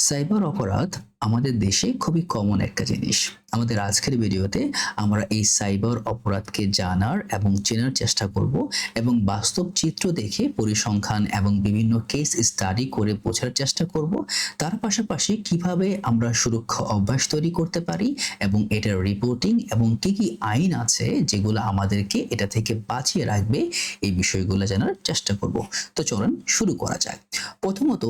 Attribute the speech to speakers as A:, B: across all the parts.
A: Cyber অপরাধ আমাদের দেশে খুবই কমন একটা জিনিস। আমাদের আজকের ভিডিওতে আমরা এই সাইবার অপরাধকে জানার এবং চেনার চেষ্টা করব এবং বাস্তব চিত্র দেখে পরিসংখ্যান এবং বিভিন্ন কেস স্টাডি করে বোঝার চেষ্টা করব। তার পাশাপাশি কিভাবে আমরা সুরক্ষা অভ্যাস তৈরি করতে পারি এবং এটার রিপোর্টিং এবং কি আইন আছে যেগুলো আমাদেরকে এটা থেকে বাঁচিয়ে রাখবে, এই বিষয়গুলো জানার চেষ্টা করব। তো চলুন শুরু করা যাক। প্রথমত,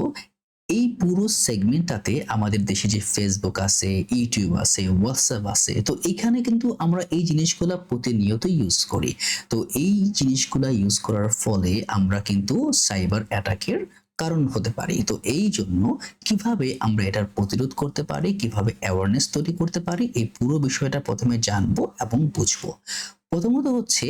A: এই পুরো সেগমেন্টটাতে আমাদের দেশে যে ফেসবুক আছে, ইউটিউব আছে, হোয়াটসঅ্যাপ আছে, তো এখানে কিন্তু আমরা এই জিনিসগুলা প্রতিনিয়ত ইউজ করি। তো এই জিনিসগুলা ইউজ করার ফলে আমরা কিন্তু সাইবার অ্যাটাকের কারণ হতে পারি। তো এই জন্য কিভাবে আমরা এটার প্রতিরোধ করতে পারি, কিভাবে অ্যাওয়ারনেস তৈরি করতে পারি, এই পুরো বিষয়টা প্রথমে জানবো এবং বুঝবো। প্রথমত হচ্ছে,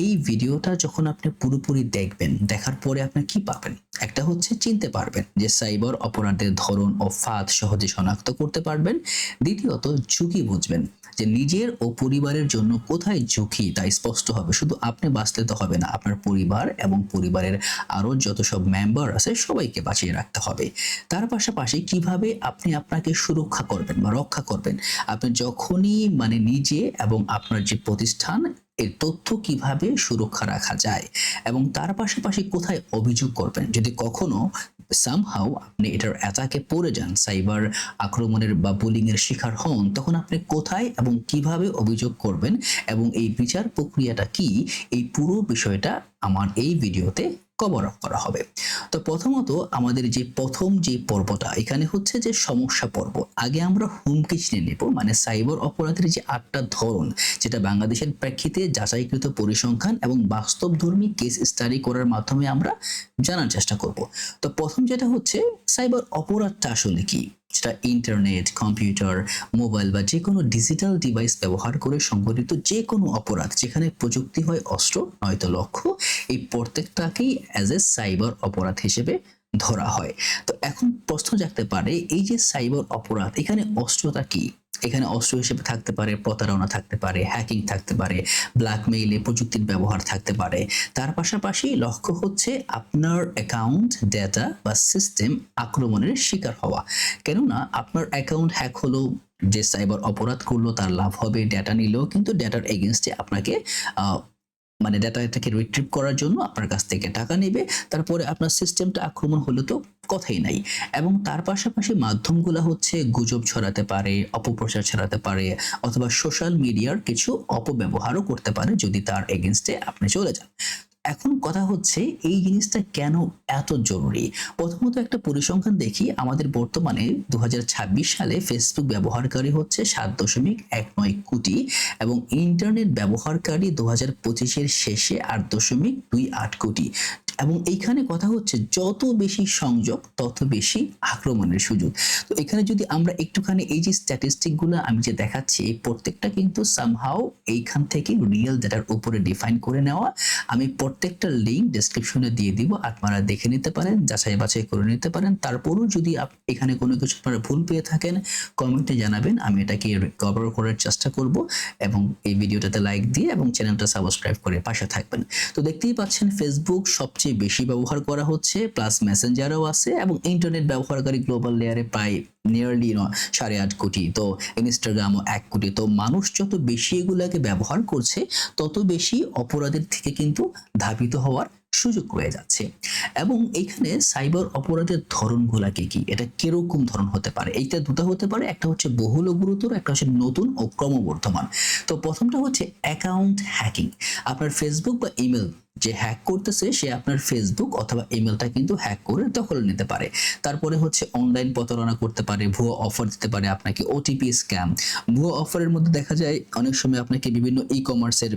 A: এই ভিডিওটা যখন আপনি পুরোপুরি দেখবেন, দেখার পরে আপনি কি পাবেন? একটা হচ্ছে চিনতে পারবেন যে সাইবার অপরাধের ধরন ও ফাঁদ সহজে শনাক্ত করতে পারবেন। দ্বিতীয়ত, ঝুঁকি বুঝবেন যে নিজের ও পরিবারের জন্য কোথায় ঝুঁকি তা স্পষ্ট হবে। শুধু আপনি বাঁচলে তো হবে না, আপনার পরিবার এবং পরিবারের আরো যত সব মেম্বার আছে সবাইকে বাঁচিয়ে রাখতে হবে। তার পাশাপাশি কিভাবে আপনি আপনাকে সুরক্ষা করবেন বা রক্ষা করবেন। আপনি যখনই নিজে এবং আপনার যে প্রতিষ্ঠান, এর তথ্য কিভাবে সুরক্ষা রাখা যায় এবং তার পাশাপাশি কোথায় অভিযোগ করবেন যদি কখনো সামহাউ আপনি এটার অ্যাটাকে পড়ে যান, সাইবার আক্রমণের বা বুলিং এর শিকার হন, তখন আপনি কোথায় এবং কিভাবে অভিযোগ করবেন এবং এই বিচার প্রক্রিয়াটা কি, এই পুরো বিষয়টা আমার এই ভিডিওতে কভার আপ করা হবে। তো প্রথমত, আমাদের যে প্রথম যে পর্বটা এখানে হচ্ছে যে সমস্যা পর্ব। আগে আমরা হুমকি চিনে নেব, সাইবার অপরাধের যে 8টা ধরন, যেটা বাংলাদেশের প্রেক্ষিতে যাচাইকৃত পরিসংখ্যান এবং বাস্তবধর্মী কেস স্টাডি করার মাধ্যমে আমরা জানার চেষ্টা করব। তো প্রথম যেটা হচ্ছে, সাইবার অপরাধটা আসলে কি। সেটা ইন্টারনেট, কম্পিউটার, মোবাইল বা যে কোনো ডিজিটাল ডিভাইস ব্যবহার করে সংঘটিত যে কোনো অপরাধ, যেখানে প্রযুক্তি হয় অস্ত্র নয়তো লক্ষ্য, এই প্রত্যেকটাকেই অ্যাজ এ সাইবার অপরাধ হিসেবে ধরা হয়। তো এখন প্রশ্ন জাগতে পারে, এই যে সাইবার অপরাধ, এখানে অস্ত্রটা কি? এখানে অস্ত্র হিসেবে থাকতে পারে প্রতারণা, থাকতে পারে হ্যাকিং, থাকতে পারে ব্ল্যাকমেইলে প্রযুক্তির ব্যবহার থাকতে পারে। তার পাশাপাশি লক্ষ্য হচ্ছে আপনার অ্যাকাউন্ট, ডেটা বা সিস্টেম আক্রমণের শিকার হওয়া। কেননা আপনার অ্যাকাউন্ট হ্যাক হলো, যে সাইবার অপরাধ করলো তার লাভ হবে, ডেটা নিলেও কিন্তু ডেটার এগেইনস্টে আপনাকে আহ ডেটাটাকে রিট্রিভ করার জন্য আপনার কাছ থেকে টাকা নেবে। তারপরে আপনার সিস্টেমটা আক্রমণ হলে তো কথাই নাই। এবং তার পাশাপাশি মাধ্যমগুলো হচ্ছে গুজব ছড়াতে পারে, অপপ্রচার ছড়াতে পারে, অথবা সোশ্যাল মিডিয়ার কিছু অপব্যবহারও করতে পারে যদি তার এগেইনস্টে আপনি চলে যান। এখন কথা হচ্ছে, এই জিনিসটা কেন এত জরুরি। প্রথমত একটা পরিসংখ্যান দেখি, আমাদের বর্তমানে 2026 সালে ফেসবুক ব্যবহারকারী হচ্ছে 7.19 কোটি এবং ইন্টারনেট ব্যবহারকারী 2025-এর শেষে 8.28 কোটি। এবং এইখানে কথা হচ্ছে, যত বেশি সংযোগ তত বেশি আক্রমণের সুযোগ। তো এখানে যদি আমরা একটুখানি এই যে স্ট্যাটিস্টিক গুলো আমি যে দেখাচ্ছি, এই প্রত্যেকটা কিন্তু সামহাউ এইখান থেকে রিয়েল ডাটার উপরে ডিফাইন করে নেওয়া। আমি প্রত্যেকটা লিংক ডেসক্রিপশনে দিয়ে দিব, আপনারা দেখে নিতে পারেন, যাচাই বাছাই করে নিতে পারেন। তারপরও যদি এখানে কোনো কিছু আপনারা ভুল পেয়ে থাকেন, কমেন্টে জানাবেন, আমি এটাকে কভার করার চেষ্টা করব। এবং এই ভিডিওটাতে লাইক দিয়ে এবং চ্যানেলটা সাবস্ক্রাইব করে পাশে থাকবেন। তো দেখতেই পাচ্ছেন, ফেসবুক সবচেয়ে বেশি ব্যবহার করা হচ্ছে, প্লাস মেসেঞ্জারও আছে, এবং ইন্টারনেট ব্যবহারকারী গ্লোবাল লেয়ারে প্রায় নিয়ারলি 8.5 কোটি। তো ইনস্টাগ্রামও 1 কোটি। তো মানুষ যত বেশি এগুলাকে ব্যবহার করছে, তত বেশি অপরাধের থেকে কিন্তু ধাবিত হওয়ার সুযোগ রয়ে যাচ্ছে। এবং এখানে সাইবার অপরাধের ধরনগুলা কি, এটা কিরকম ধরন হতে পারে, এইটা দুটো হতে পারে। একটা হচ্ছে বহুল ও গুরুতর, একটা হচ্ছে নতুন ও ক্রমবর্ধমান। তো প্রথমটা হচ্ছে অ্যাকাউন্ট হ্যাকিং। আপনার ফেসবুক বা ইমেল যে হ্যাক করতেছে, সে আপনার ফেসবুক অথবা ইমেলটা কিন্তু হ্যাক করে দখল নিতে পারে। তারপরে হচ্ছে অনলাইন প্রতারণা করতে পারে, ভুয়া অফার দিতে পারে আপনাকে, ওটিপি স্ক্যাম। ভুয়া অফারের মধ্যে দেখা যায় অনেক সময় আপনাকে বিভিন্ন ই কমার্সের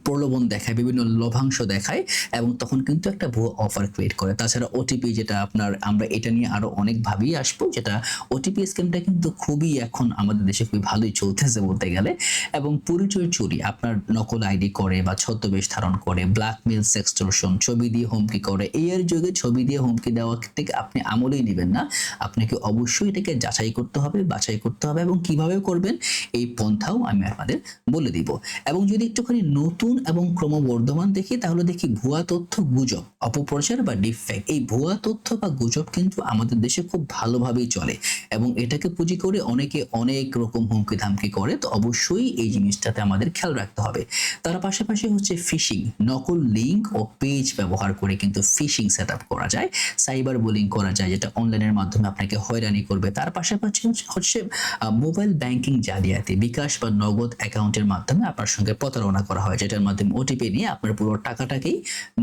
A: প্রলোভন দেখায়, বিভিন্ন লভ্যাংশ দেখায়, এবং তখন কিন্তু একটা ভুয়া অফার ক্রিয়েট করে। তাছাড়া ওটিপি, যেটা আপনার, আমরা এটা নিয়ে আরো অনেক ভাবেই আসবো, যেটা ওটিপি স্ক্যামটা কিন্তু খুবই এখন আমাদের দেশে খুবই ভালোই চলতেছে বলতে গেলে। এবং পরিচয় চুরি, আপনার নকল আইডি করে বা ছদ্মবেশ ধারণ করে, ব্ল্যাকমেল, সেক্সটর্শন, ছবি দিয়ে হুমকি করে। এর যুগে ছবি দিয়ে হুমকি দেওয়া থেকে আপনি আমলেই নেবেন না, আপনাকে অবশ্যই এটাকে যাচাই করতে হবে, বাছাই করতে হবে, এবং কিভাবে করবেন এই পন্থাও আমি আপনাদের বলে দিব। এবং যদি একটুখানি নতুন এবং ক্রমবর্ধমান দেখি তাহলে দেখি ভুয়া তথ্য, গুজব, অপপ্রচার বা ডিফেক্ট। এই ভুয়া তথ্য বা গুজব কিন্তু আমাদের দেশে খুব ভালোভাবেই চলে এবং এটাকে পুঁজি করে অনেকে অনেক রকম হুমকি ধামকি করে। তো অবশ্যই এই জিনিসটাতে আমাদের খেয়াল রাখতে হবে। তার পাশাপাশি হচ্ছে ফিশিং, নকল লিঙ্ক ও পেজ ব্যবহার করে কিন্তু ফিশিং সেট আপ করা যায়, সাইবার বুলিং করা যায়, যেটা অনলাইনের মাধ্যমে আপনাকে হয়রানি করবে। তার পাশাপাশি হচ্ছে মোবাইল ব্যাংকিং জালিয়াতি, বিকাশ বা নগদ অ্যাকাউন্টের মাধ্যমে আপনার সঙ্গে প্রতারণা করা হয়, যেটার মাধ্যমে ওটিপি নিয়ে আপনার পুরো টাকাটাকেই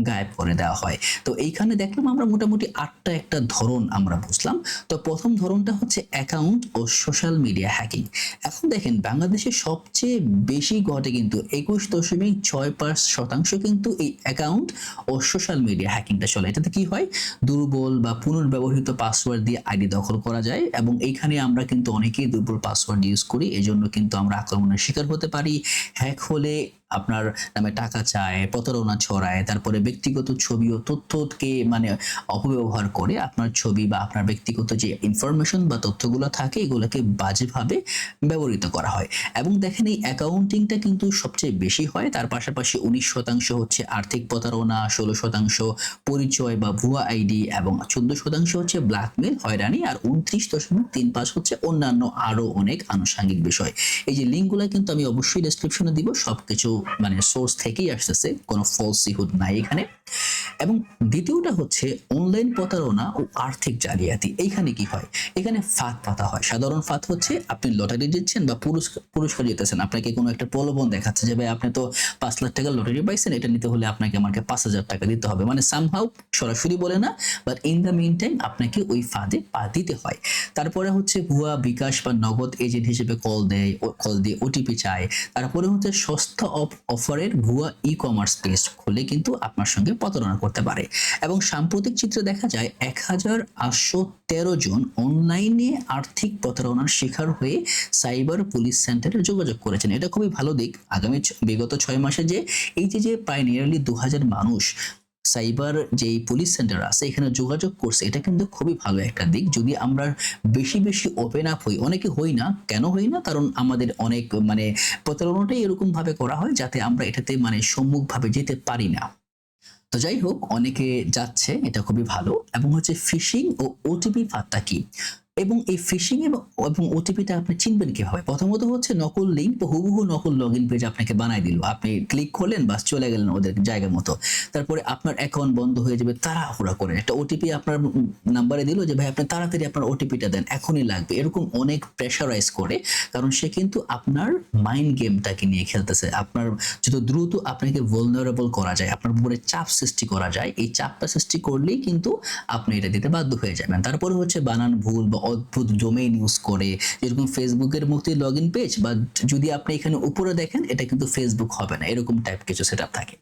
A: গায়েব করে দেওয়া হয়। তো এইখানে দেখলাম আমরা মোটামুটি 8টা একটা ধরন আমরা বুঝলাম। তো প্রথম ধরনটা হচ্ছে অ্যাকাউন্ট ও সোশ্যাল মিডিয়া হ্যাকিং। এখন দেখেন বাংলাদেশে সবচেয়ে বেশি ঘটে কিন্তু 21.6% কিন্তু এই অ্যাকাউন্ট ও সোশ্যাল মিডিয়া হ্যাকিংটা চলে। এটাতে কি হয়, দুর্বল বা পুনর্ব্যবহৃত পাসওয়ার্ড দিয়ে আইডি দখল করা যায় এবং এইখানে আমরা কিন্তু অনেকেই দুর্বল পাসওয়ার্ড ইউজ করি, এজন্য কিন্তু আমরা আক্রমণের শিকার হতে পারি। হ্যাক হলে আপনার নামে টাকা চায়, প্রতারণা ছড়ায়, তারপরে ব্যক্তিগত ছবি ও তথ্যকে মানে অপব্যবহার করে আপনার ছবি বা আপনার ব্যক্তিগত যে ইনফরমেশন বা তথ্যগুলো থাকে এগুলোকে বাজেভাবে ব্যবহৃত করা হয়। এবং দেখেন এই অ্যাকাউন্টিংটা কিন্তু সবচেয়ে বেশি হয়। তার পাশাপাশি 19% হচ্ছে আর্থিক প্রতারণা, 16% পরিচয় বা ভুয়া আইডি এবং 14% হচ্ছে ব্ল্যাকমেল, হয়রানি, আর 29.35 হচ্ছে অন্যান্য আরো অনেক আনুষঙ্গিক বিষয়। এই যে লিঙ্কগুলো কিন্তু আমি অবশ্যই ডেসক্রিপশনে দিব, সবকিছু মানে সোর্স থেকেই আসতেছে, কোনো ফলসিহুড নাই এখানে। এবং দ্বিতীয়টা হচ্ছে অনলাইন প্রতারণা ও আর্থিক জালিয়াতি। এইখানে কি হয়, এখানে ফাঁদ পাতা হয়। সাধারণ ফাঁদ হচ্ছে আপনি লটারি জিতছেন বা পুরস্কার জিতেছেন, আপনাকে কোনো একটা প্রলোভন দেখাচ্ছে যে ভাই আপনি তো 5 লাখ টাকা লটারি পাইছেন, এটা নিতে হলে আপনাকে আমাকে 5,000 টাকা দিতে হবে, মানে সামহাউ সরাসরি বলে না, but in the mean time আপনাকে ওই ফাঁদে পা দিতে হয়। তারপরে হচ্ছে ভুয়া বিকাশ বা নগদ এজেন্ট হিসেবে কল দিয়ে ওটিপি চায়। তারপরে হচ্ছে সস্তা অফারের ভুয়া ই কমার্স পেজ খুলে কিন্তু আপনার সঙ্গে প্রতারণা করতে পারে। এবং সাম্প্রতিক চিত্রে দেখা যায় 1813 জন অনলাইনে আর্থিক প্রতারণার শিকার হয়ে সাইবার পুলিশ সেন্টারে যোগাযোগ করেছেন। এটা খুবই ভালো দিক। আগামী বিগত 6 মাসে যে এই যে প্রায় নিয়ারলি 2000 মানুষ সাইবার যেই পুলিশ সেন্টার আছে এখানে যোগাযোগ করছে, এটা কিন্তু খুবই ভালো একটা দিক। যদি আমরা বেশি বেশি ওপেন আপ হই, অনেকে হই না, কেন হই না, কারণ আমাদের অনেক মানে প্রতারণাটাই এরকম ভাবে করা হয় যাতে আমরা এটাতে মানে সম্মুখ ভাবে যেতে পারি না। তো যাই হোক, অনেকে যাচ্ছে, এটা খুবই ভালো। এবং হচ্ছে ফিশিং ও ওটিপি ফাঁদটা কি, এবং এই ফিশিং এবং ওটিপিটা আপনি চিনবেন কিভাবে? প্রথমত হচ্ছে নকল লিঙ্ক বা হুবহু নকল লগইন পেজ আপনাকে বানায় দিল, আপনি ক্লিক করলেন, বাস চলে গেলেন ওদের জায়গা মতো। তারপরে আপনার অ্যাকাউন্ট বন্ধ হয়ে যাবে তাড়াহুড়া করে, একটা ওটিপি আপনার নাম্বারে দিল যে ভাই আপনি তাড়াতাড়ি আপনার ওটিপিটা দেন, এখনই লাগবে, এরকম অনেক প্রেশারাইজ করে। কারণ সে কিন্তু আপনার মাইন্ড গেমটাকে নিয়ে খেলতেছে। আপনার যত দ্রুত আপনাকে vulnerable করা যায়, আপনার উপরে চাপ সৃষ্টি করা যায়, এই চাপটা সৃষ্টি করলেই কিন্তু আপনি এটা দিতে বাধ্য হয়ে যাবেন। তারপরে হচ্ছে বানান ভুল বা অদ্ভুত ডোমেইন ইউজ করে, যেরকম ফেসবুকের মুক্তি লগইন পেজ, বা যদি আপনি এখানে উপরে দেখেন এটা কিন্তু ফেসবুক হবে না, এরকম টাইপ কিছু সেটআপ থাকে।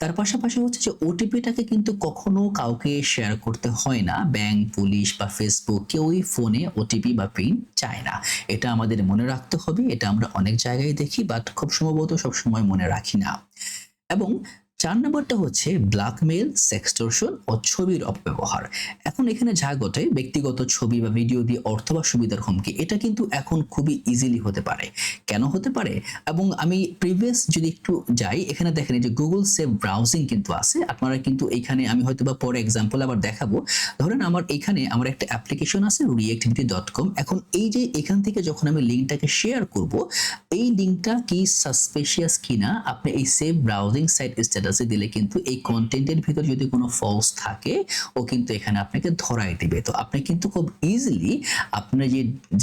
A: তার পাশাপাশি হচ্ছে যে ওটিপিটাকে কিন্তু কখনো কাউকে শেয়ার করতে হয় না। ব্যাংক, পুলিশ বা ফেসবুক কেউই ফোনে ওটিপি বা পিন চায় না, এটা আমাদের মনে রাখতে হবে। এটা আমরা অনেক জায়গায় দেখি, বাট খুব সম্ভবত সবসময় মনে রাখি না। এবং 4 নম্বরটা হচ্ছে ব্ল্যাকমেল, সেক্সটর্শন ও ছবির অপব্যবহার। এখন এখানে যা ঘটে, ব্যক্তিগত ছবি বা ভিডিও দিয়ে অর্থ বা সুবিধার হুমকি, এটা কিন্তু এখন খুবই ইজিলি হতে পারে। কেন হতে পারে? এবং আমি প্রিভিয়াস যদি একটু যাই, এখানে দেখেন এই যে গুগল সেভ ব্রাউজিং কিন্তু আছে। আপনারা কিন্তু এইখানে আমি হয়তো বা পরে এক্সাম্পল আবার দেখাবো। ধরেন আমার এখানে আমার একটা অ্যাপ্লিকেশন আছে reactivity.com। এখন এই যে এখান থেকে যখন আমি লিঙ্কটাকে শেয়ার করব, এই লিঙ্কটা কি সাসপিশিয়াস কিনা আপনি এই সেভ ব্রাউজিং সাইট স্ট্যাটাসে দিলে কিন্তু এই কন্টেন্টের ভিতর যদি কোনো ফলস থাকে ও কিন্তু এখানে আপনাকে ধরাই দিবে। তো আপনি কিন্তু খুব ইজিলি আপনি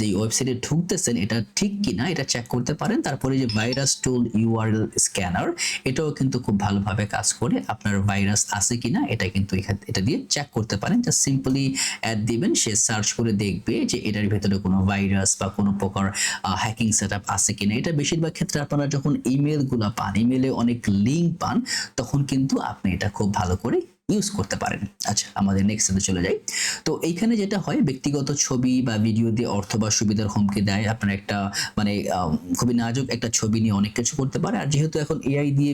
A: যে ওয়েবসাইটে ঢুকতেছেন এটা ঠিক কিনা এটা চেক করতে পারেন। তারপরে যে ভাইরাস টুল ইউআরএল স্ক্যানার, এটাও কিন্তু খুব ভালোভাবে কাজ করে। আপনার ভাইরাস আছে কিনা এটা কিন্তু এটা দিয়ে চেক করতে পারেন। জাস্ট সিম্পলি অ্যাড দিবেন, সে সার্চ করে দেখবে যে এটার ভিতরে কোনো ভাইরাস বা কোনো প্রকার হ্যাকিং সেটআপ আছে কিনা। এটা বেশিরভাগ ক্ষেত্রে আপনারা যখন ইমেলগুলো পান, ইমেলে অনেক লিঙ্ক পান, তখন কিন্তু আপনি এটা খুব ভালো করে ইউজ করতে পারেন। আচ্ছা, আমাদের নেক্সটে চলে যাই। তো এইখানে যেটা হয়, ব্যক্তিগত ছবি বা ভিডিও দিয়ে অর্থ বা সুবিধার হুমকি দেয়। আপনার একটা মানে খুবই নাজুক একটা ছবি নিয়ে অনেক কিছু করতে পারে। আর যেহেতু এখন এআই দিয়ে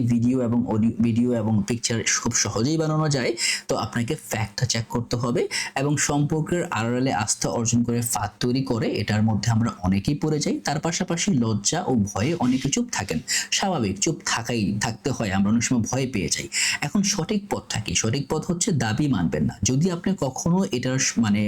A: ভিডিও এবং পিকচার খুব সহজেই বানানো যায়, তো আপনাকে ফ্যাক্টটা চেক করতে হবে এবং সম্পর্কের আড়ালে আস্থা অর্জন করে ফাঁদ তৈরি করে এটার মধ্যে আমরা অনেকেই পড়ে যাই। তার পাশাপাশি লজ্জা ও ভয়ে অনেকে চুপ থাকেন। স্বাভাবিক, চুপ থাকতে হয়, আমরা অনেক সময় ভয় পেয়ে যাই। এখন সঠিক পথটা কি? সঠিক পথ হচ্ছে দাবি মানবেন না। যদি আপনি কখনো এটার মানে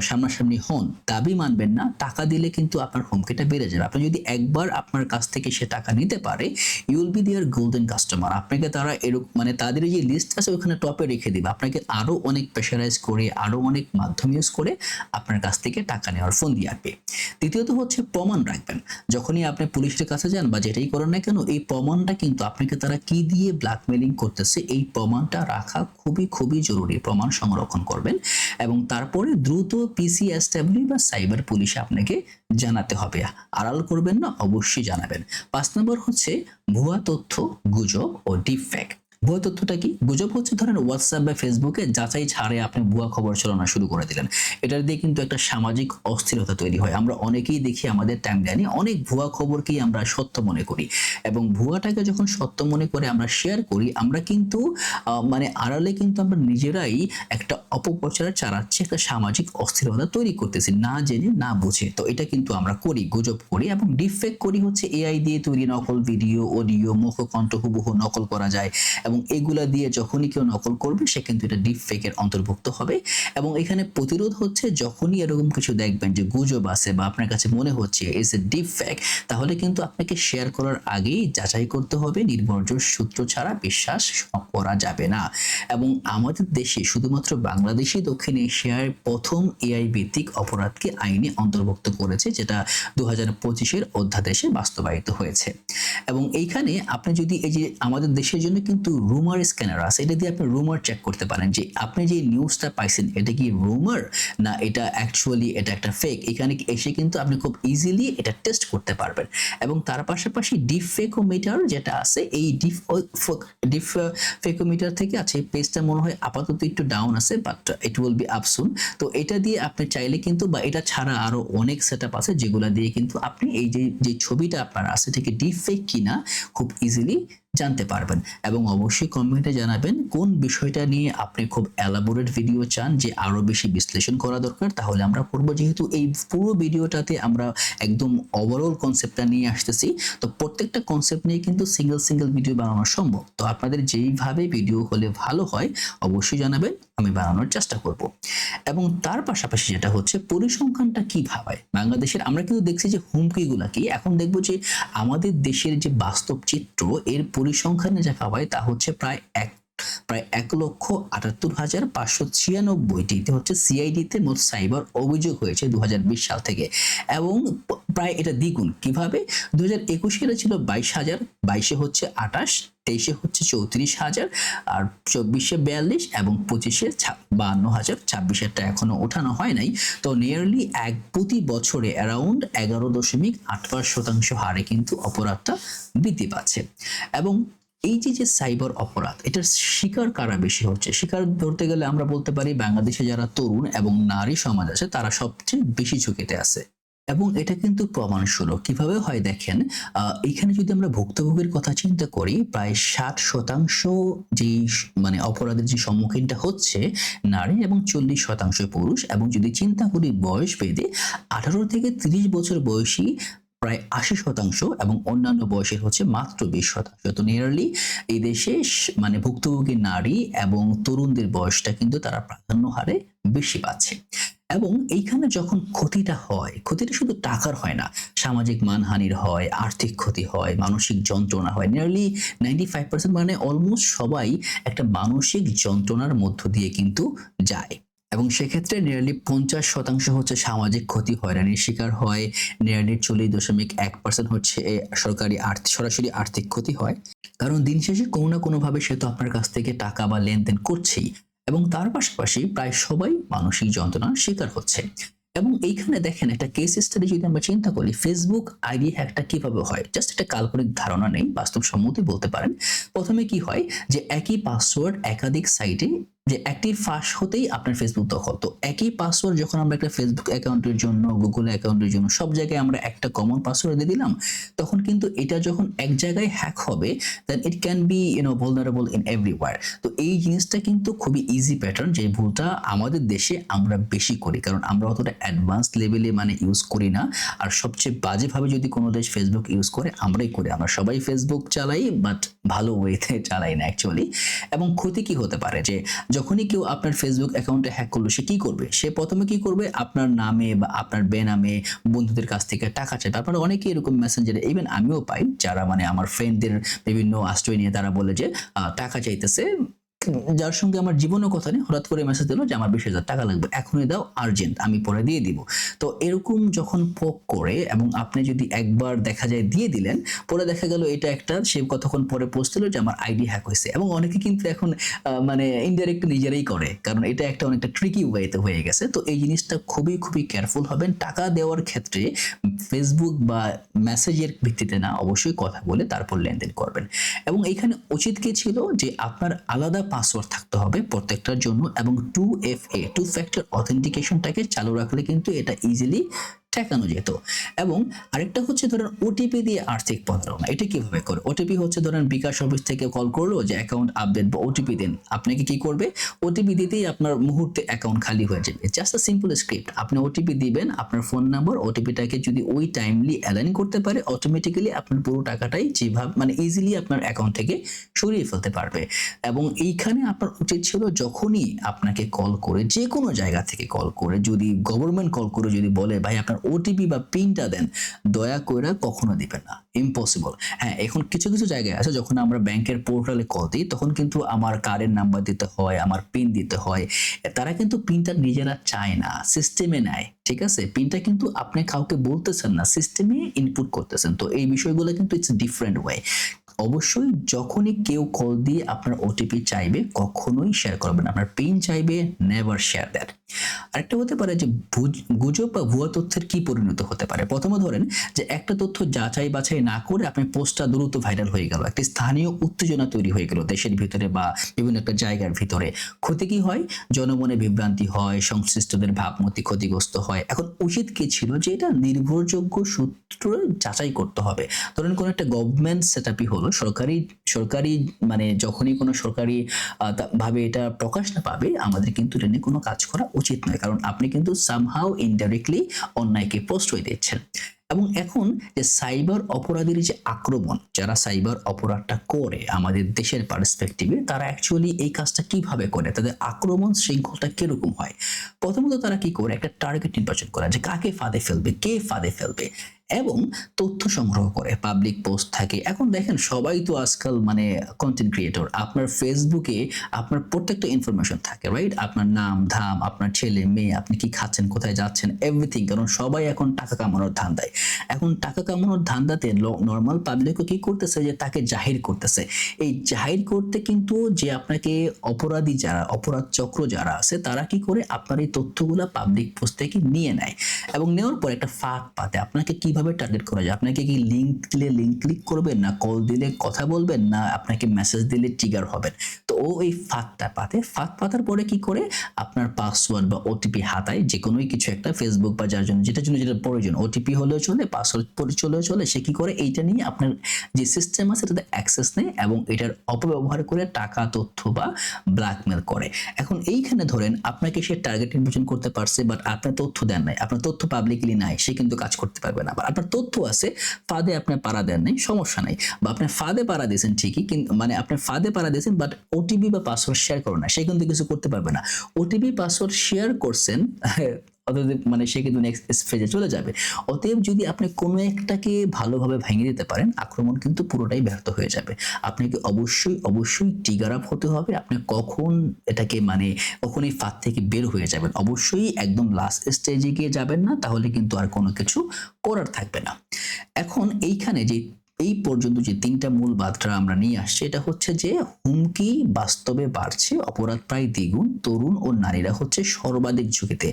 A: সামনাসামনি হন, দাবি মানবেন না, টাকা দিলে কিন্তু আপনার হুমকিটা বেড়ে যাবে। আপনি যদি একবার আপনার কাছ থেকে সে টাকা নিতে পারে, you will be their golden customer. আপনাকে তারা এরকম মানে তাদের যে লিস্ট আছে ওখানে টপে রেখে দিবে। আপনাকে আরো অনেক প্রেশারাইজ করে, আরো অনেক মাধ্যম ইউজ করে আপনার কাছ থেকে টাকা নেওয়ার ফোন দিয়ে আসবে। দ্বিতীয়ত হচ্ছে প্রমাণ রাখবেন। যখনই আপনি পুলিশের কাছে যান বা যেটাই করেন না কেন, এই প্রমাণটা কিন্তু আপনাকে তারা কি দিয়ে ব্ল্যাকমেলিং করতেছে এই প্রমাণটা রাখা খুবই খুবই জরুরি। প্রমাণ সংরক্ষণ করবেন এবং তারপরে দ্রুত পিসিএসডব্লিউ বা সাইবার পুলিশে আপনাকে জানাতে হবে। আড়াল করবেন না, অবশ্যই জানাবেন। 5 নম্বর হচ্ছে ভুয়া তথ্য, গুজব ও ডিপফেক। ভুয়া তথ্যটা কি? গুজব হচ্ছে ধরেন হোয়াটসঅ্যাপ বা ফেসবুকে যাচাই ছাড়ে আপনি ভুয়া খবর ছড়ানো শুরু করে দিলেন। এটার দিয়ে কিন্তু একটা সামাজিক অস্থিরতা তৈরি হয়। আমরা অনেকেই দেখি আমাদের টাইমলাইনে অনেক ভুয়া খবরকেই আমরা সত্য মনে করি এবং ভুয়াটাকে যখন সত্য মনে করে আমরা শেয়ার করি, আমরা কিন্তু মানে আড়ালে কিন্তু আমরা নিজেরাই একটা অপপ্রচার চালাচ্ছি, একটা সামাজিক অস্থিরতা তৈরি করতেছি না জেনে না বুঝে। তো এটা কিন্তু আমরা করি, গুজব করি এবং ডিপফেক করি হচ্ছে এআই দিয়ে তৈরি নকল ভিডিও, অডিও, মুখকণ্ঠ হুবহু নকল করা যায় এবং এগুলা দিয়ে যখনই কেউ নকল করবে সে কিন্তু এটা ডিপফেকের অন্তর্ভুক্ত হবে। এবং এখানে প্রতিরোধ হচ্ছে যখনই এরকম কিছু দেখবেন যে গুজব আছে বা আপনার কাছে মনে হচ্ছে ইটস এ ডিপফেক, তাহলে কিন্তু আপনাকে শেয়ার করার আগেই যাচাই করতে হবে। নির্ভরযোগ্য সূত্র ছাড়া বিশ্বাস করা যাবে না। এবং আমাদের দেশে শুধুমাত্র বাংলাদেশই দক্ষিণ এশিয়ার প্রথম এআই ভিত্তিক অপরাধকে আইনে অন্তর্ভুক্ত করেছে, যেটা 2025-এর অধ্যাদেশে বাস্তবায়িত হয়েছে। এবং এইখানে আপনি যদি এই যে আমাদের দেশের জন্য কিন্তু রুমার স্ক্যানার আছে, এটা দিয়ে আপনি রুমার চেক করতে পারেন যে আপনি যে নিউজটা পাইছেন এটা কি রুমার না এটা অ্যাকচুয়ালি এটা একটা ফেক। এখানে এসে কিন্তু আপনি খুব ইজিলি এটা টেস্ট করতে পারবেন। এবং তার পাশাপাশি ডিপফেকোমিটার যেটা আছে, এই ডিপফেকোমিটার থেকে আছে এই পেজটা মনে হয় আপাতত একটু ডাউন আছে, but it will be up soon. তো এটা দিয়ে আপনি চাইলে কিন্তু বা এটা ছাড়া আরো অনেক সেটআপ আছে যেগুলা দিয়ে কিন্তু আপনি এই যে ছবিটা আপনার আছে এটা কি ডিপফেক কিনা খুব ইজিলি জানতে পারবেন। এবং অবশ্যই কমেন্টে জানাবেন কোন বিষয়টা নিয়ে আপনি খুব এলাবোরেট ভিডিও চান, যে আরো বেশি বিশ্লেষণ করা দরকার, তাহলে আমরা করব। যেহেতু এই পুরো ভিডিওটাতে আমরা একদম ওভারঅল কনসেপ্টটা নিয়ে আসতেছি, তো প্রত্যেকটা কনসেপ্ট নিয়ে কিন্তু সিঙ্গেল ভিডিও বানানো সম্ভব। তো আপনাদের যেইভাবে ভিডিও হলে ভালো হয় অবশ্যই জানাবেন, আমি বানানোর চেষ্টা করব। এবং তার পাশাপাশি যেটা হচ্ছে পরিসংখ্যানটা কি ভাবায় বাংলাদেশের, আমরা কিন্তু দেখছি যে হুমকিগুলা কি। এখন দেখবো যে আমাদের দেশের যে বাস্তব চিত্র, এর পরিসংখ্যানে যা ভাবায় তা হচ্ছে প্রায় 1,78,596টি হচ্ছে সিআইডিতে মোট সাইবার অভিযোগ হয়েছে 2020 সাল থেকে। এবং প্রায় এটা দ্বিগুণ। কিভাবে? 2021 এ ছিল 22,000, 22-এ হচ্ছে 28, 23-এ হচ্ছে 34,000, আর 24-এ 42 এবং 25-এ 52,000, 26-এরটা এখনো ওঠানো হয় নাই। তো নিয়ারলি প্রতি বছরে অ্যারাউন্ড 11.85% হারে কিন্তু অপরাধটা বৃদ্ধি পাচ্ছে। এবং এই যে সাইবার অপরাধ, এটার শিকার কারা বেশি হচ্ছে? শিকার ধরতে গেলে আমরা বলতে পারি বাংলাদেশে যারা তরুণ এবং নারী সমাজ আছে তারা সবচেয়ে বেশি ঝুঁকিতে আছে। এবং এটা কিন্তু প্রমাণস্বরূপ। কিভাবে হয় দেখেন, এখানে যদি আমরা ভুক্তভোগীর কথা চিন্তা করি, প্রায় 60% যেই মানে অপরাধের যে সম্মুখীনটা হচ্ছে নারী এবং 40% পুরুষ। এবং যদি চিন্তা করি বয়স ভেদে, 18 থেকে 30 বছর বয়সী প্রায় 80% এবং অন্যান্য বয়সের হচ্ছে মাত্র 20%। তো নিয়ারলি এই দেশে মানে ভুক্তভোগী নারী এবং তরুণদের বয়সটা কিন্তু তারা প্রাধান্য হারে বেশি পাচ্ছে। এবং এইখানে যখন ক্ষতিটা হয়, ক্ষতিটা শুধু টাকার হয় না, সামাজিক মানহানির হয়, আর্থিক ক্ষতি হয়, মানসিক যন্ত্রণা হয়। নিয়ারলি 95% মানে অলমোস্ট সবাই একটা মানসিক যন্ত্রণার মধ্য দিয়ে কিন্তু যায়। এবং সেক্ষেত্রে নিয়ারলি 50% হচ্ছে সামাজিক ক্ষতি, হয়রানির শিকার হয়। নিয়ারলি 40.1% হচ্ছে সরাসরি আর্থিক ক্ষতি হয়। কারণ দিন শেষে কোনো না কোনো ভাবে সে তো আপনার কাছ থেকে টাকা বা লেনদেন করছেই। এবং তার পাশাপাশি প্রায় সবাই মানসিক যন্ত্রণার শিকার হচ্ছে। এবং এইখানে দেখেন একটা কেস স্টাডি যদি আমরা চিন্তা করি, ফেসবুক আইডি হ্যাকটা কিভাবে হয়, জাস্ট একটা কাল্পনিক ধারণা নেই, বাস্তবসম্মতই বলতে পারেন। প্রথমে কি হয় যে একই পাসওয়ার্ড একাধিক সাইটে যে অ্যাক্টিভ ফাঁস হতেই আপনার ফেসবুক দখল। তো একই পাসওয়ার্ড যখন আমরা একটা ফেসবুক অ্যাকাউন্টের জন্য, গুগল অ্যাকাউন্টের জন্য সব জায়গায় আমরা একটা কমন পাসওয়ার্ড দিয়ে দিলাম, তখন কিন্তু এটা যখন এক জায়গায় হ্যাক হবে, then it can be vulnerable in everywhere। তো এই জিনিসটা কিন্তু খুবই ইজি প্যাটার্ন, যে ভুলটা আমাদের দেশে আমরা বেশি করি, কারণ আমরা অতটা অ্যাডভান্স লেভেলে মানে ইউজ করি না। আর সবচেয়ে বাজেভাবে যদি কোনো দেশ ফেসবুক ইউজ করে আমরাই করি। আমরা সবাই ফেসবুক চালাই, বাট ভালো ওয়েতে চালাই না অ্যাকচুয়ালি। এবং ক্ষতি কি হতে পারে, যে যখনই কেউ আপনার ফেসবুক অ্যাকাউন্টে হ্যাক করলো, সে কি করবে? সে প্রথমে কি করবে, আপনার নামে বা আপনার বেনামে বন্ধুদের কাছ থেকে টাকা চাইবে। আপনারা অনেকেই এরকম মেসেঞ্জারে, ইভেন আমিও পাই, যারা মানে আমার ফ্রেন্ডদের বিভিন্ন আশ্রয় নিয়ে তারা বলে যে টাকা চাইতেছে, যার সঙ্গে আমার জীবনের কথা নেই, হঠাৎ করে মেসেজ দিল যে আমার 20,000 টাকা লাগবে, এখনই দাও, আর্জেন্ট, আমি পরে দিয়ে দিব। তো এরকম যখন পোক করে, এবং আপনি যদি একবার দেখা যায় দিয়ে দিলেন, পরে দেখা গেল এটা একটা, সে কতক্ষণ পরে পোস্ট দিল যে আমার আইডি হ্যাক হয়েছে। এবং অনেকে কিন্তু এখন মানে ইনডাইরেক্ট নিজেরাই করে, কারণ এটা একটা অনেকটা ট্রিকি ওয়েতে হয়ে গেছে। তো এই জিনিসটা খুবই খুবই কেয়ারফুল হবেন টাকা দেওয়ার ক্ষেত্রে। ফেসবুক বা মেসেজের ভিত্তিতে না, অবশ্যই কথা বলে তারপর লেনদেন করবেন। এবং এইখানে উচিত কি ছিল, যে আপনার আলাদা পাসওয়ার্ড থাকতে হবে প্রত্যেকটার জন্য, এবং 2FA, টু ফ্যাক্টর অথেন্টিকেশনটাকে চালু রাখলে কিন্তু এটা ইজিলি ঠেকানো যেত। এবং আরেকটা হচ্ছে ধরেন ওটিপি দিয়ে আর্থিক প্রতারণা। এটা কিভাবে করে? ওটিপি হচ্ছে ধরেন বিকাশ অফিস থেকে কল করলো যে অ্যাকাউন্ট আপডেট বা ওটিপি দেন, আপনাকে কি করবে? ওটিপি দিতেই আপনার মুহূর্তে অ্যাকাউন্ট খালি হয়ে যাবে। জাস্ট আ সিম্পল স্ক্রিপ্ট, আপনি ওটিপি দিবেন, আপনার ফোন নাম্বার, ওটিপিটাকে যদি ওই টাইমলি অ্যালাইন করতে পারে, অটোমেটিক্যালি আপনার পুরো টাকাটাই যেভাবে মানে ইজিলি আপনার অ্যাকাউন্ট থেকে সরিয়ে ফেলতে পারবে। এবং এইখানে আপনার উচিত ছিল, যখনই আপনাকে কল করে, যে কোনো জায়গা থেকে কল করে, যদি গভর্নমেন্ট কল করে যদি বলে ভাই আপনার ওটিপি বা পিনটা দেন, দয়া করে কখনো দিবেন না, ইম্পসিবল। হ্যাঁ, এখন কিছু কিছু জায়গায় আছে, যখন আমরা ব্যাংকের পোর্টালে কল দিই, তখন কিন্তু আমার কার্ডের নাম্বার দিতে হয়, আমার পিন দিতে হয়। তারা কিন্তু পিনটা নিজেরা চায় না, সিস্টেমে নেয়। ঠিক আছে, পিনটা কিন্তু আপনি কাউকে বলতেছেন না, সিস্টেমে ইনপুট করতেছেন। তো এই বিষয়গুলো কিন্তু ইটস ডিফারেন্ট ওয়ে। অবশ্যই যখনই কেউ কল দিয়ে আপনার ওটিপি চাইবে, কখনোই শেয়ার করবেন না। আপনার পিন চাইবে, নেভার শেয়ার দ্যাট। আরেকটা হতে পারে যে গুজব বা ভুয়া তথ্যের কি পরিণত হতে পারে। প্রথমে ধরেন যে একটা তথ্য যাচাই বাছাই না করে আপনি পোস্টটা দ্রুত ভাইরাল হয়ে গেল, একটা স্থানীয় উত্তেজনা তৈরি হয়ে গেল দেশের ভিতরে বা বিভিন্ন একটা জায়গার ভিতরে। ক্ষতি কি হয়? জনমনে বিভ্রান্তি হয়, সংশ্লিষ্টদের ভাবমূর্তি ক্ষতিগ্রস্ত হয়। এখন উচিত কি ছিল, যে এটা নির্ভরযোগ্য সূত্র যাচাই করতে হবে। ধরেন কোন একটা গভর্নমেন্ট সেটআপই হলো, সরকারি সরকারি মানে যখনই কোনো সরকারি ভাবে এটা প্রকাশ না পাবে, আমাদের কিন্তু এটা নিয়ে কোনো কাজ করা উচিত নয়, কারণ আপনি কিন্তু সামহাউ ইনডাইরেক্টলি অন্যায়কে প্রশ্রয় দিচ্ছেন। এবং এখন যে সাইবার অপরাধীর যে আক্রমণ, যারা সাইবার অপরাধটা করে আমাদের দেশের পার্সপেক্টিভে, তারা অ্যাকচুয়ালি এই কাজটা কিভাবে করে, তাদের আক্রমণ শৃঙ্খলটা কিরকম হয়? প্রথমত তারা কি করে, একটা টার্গেট নির্বাচন করে, যে কাকে ফাঁদে ফেলবে, কে ফাঁদে ফেলবে, এবং তথ্য সংগ্রহ করে, পাবলিক পোস্ট থাকে। এখন দেখেন সবাই তো আজকাল মানে কন্টেন্ট ক্রিয়েটর, আপনার ফেসবুকে আপনার প্রত্যেকটা ইনফরমেশন থাকে, রাইট? আপনার নাম ধাম, আপনার ছেলে মেয়ে, আপনি কি খাচ্ছেন, কোথায় যাচ্ছেন, এভরিথিং। কারণ সবাই এখন টাকা কামানোর ধান্দায়। এখন টাকা কামানোর ধান্দাতে নর্মাল পাবলিকও কি করতেছে, যে তাকে জাহির করতেছে। এই জাহির করতে কিন্তু যে আপনাকে অপরাধী যারা, অপরাধ চক্র যারা আছে, তারা কি করে, আপনার এই তথ্যগুলা পাবলিক পোস্ট থেকে নিয়ে নেয়, এবং নেওয়ার পর একটা ফাঁদ পাতে আপনাকে কিভাবে টার্গেট করা যায়। আপনাকে কি লিংক দিলে লিংক ক্লিক করবেন, না কল দিলে কথা বলবেন, না আপনাকে মেসেজ দিলে ট্রিগার হবেন। তো ও এই ফাঁদটা পাতে, ফাঁদ পাতার পরে কি করে, আপনার পাসওয়ার্ড বা ওটিপি হাতায়, যে কোনোই কিছু একটা, ফেসবুক বা যার জন্য যেটা প্রয়োজন, ওটিপি হলেও চলে, পাসওয়ার্ড চলেও চলে, সে কি করে, এইটা নিয়ে আপনার যে সিস্টেম আছে এটাতে অ্যাক্সেস নেয়, এবং এটার অপব্যবহার করে টাকা, তথ্য বা ব্ল্যাকমেল করে। এখন এইখানে ধরেন আপনাকে সে টার্গেট নির্বাচন করতে পারছে, বাট আপনার তথ্য দেন নাই, আপনার তথ্য পাবলিকলি নাই, সে কিন্তু কাজ করতে পারবে না। আপনার তথ্য আছে, ফাঁদে আপনি পাড়া দেন নাই, সমস্যা নাই, বা আপনি ফাঁদে পাড়া দিয়েছেন ঠিকই, কিন্তু মানে আপনি ফাঁদে পাড়া দিয়েছেন, বাট ওটিপি বা পাসওয়ার্ড শেয়ার করো না, সে কিন্তু কিছু করতে পারবে না। ওটিপি পাসওয়ার্ড শেয়ার করছেন, অতএব মানে সে কিন্তু নেক্সট ফেজে চলে যাবে। অতএব যদি আপনি কোনো একটাকে ভালোভাবে ভেঙে দিতে পারেন, আক্রমণ কিন্তু পুরোটাই ব্যর্থ হয়ে যাবে। আপনাকে অবশ্যই অবশ্যই ট্রিগার আপ হতে হবে। আপনি কখন এটাকে মানে কখন এই ফাঁদ থেকে বের হয়ে যাবেন, অবশ্যই একদম লাস্ট স্টেজে গিয়ে যাবেন না, তাহলে কিন্তু আর কোনো কিছু করার থাকবে না। এখন এইখানে যে এই পর্যন্ত যে তিনটা মূল বার্তা আমরা নিয়ে আসছি, এটা হচ্ছে যে হুমকি বাস্তবে বাড়ছে, অপরাধ প্রায় দ্বিগুণ, তরুণ ও নারীরা হচ্ছে সর্বাধিক ঝুঁকিতে।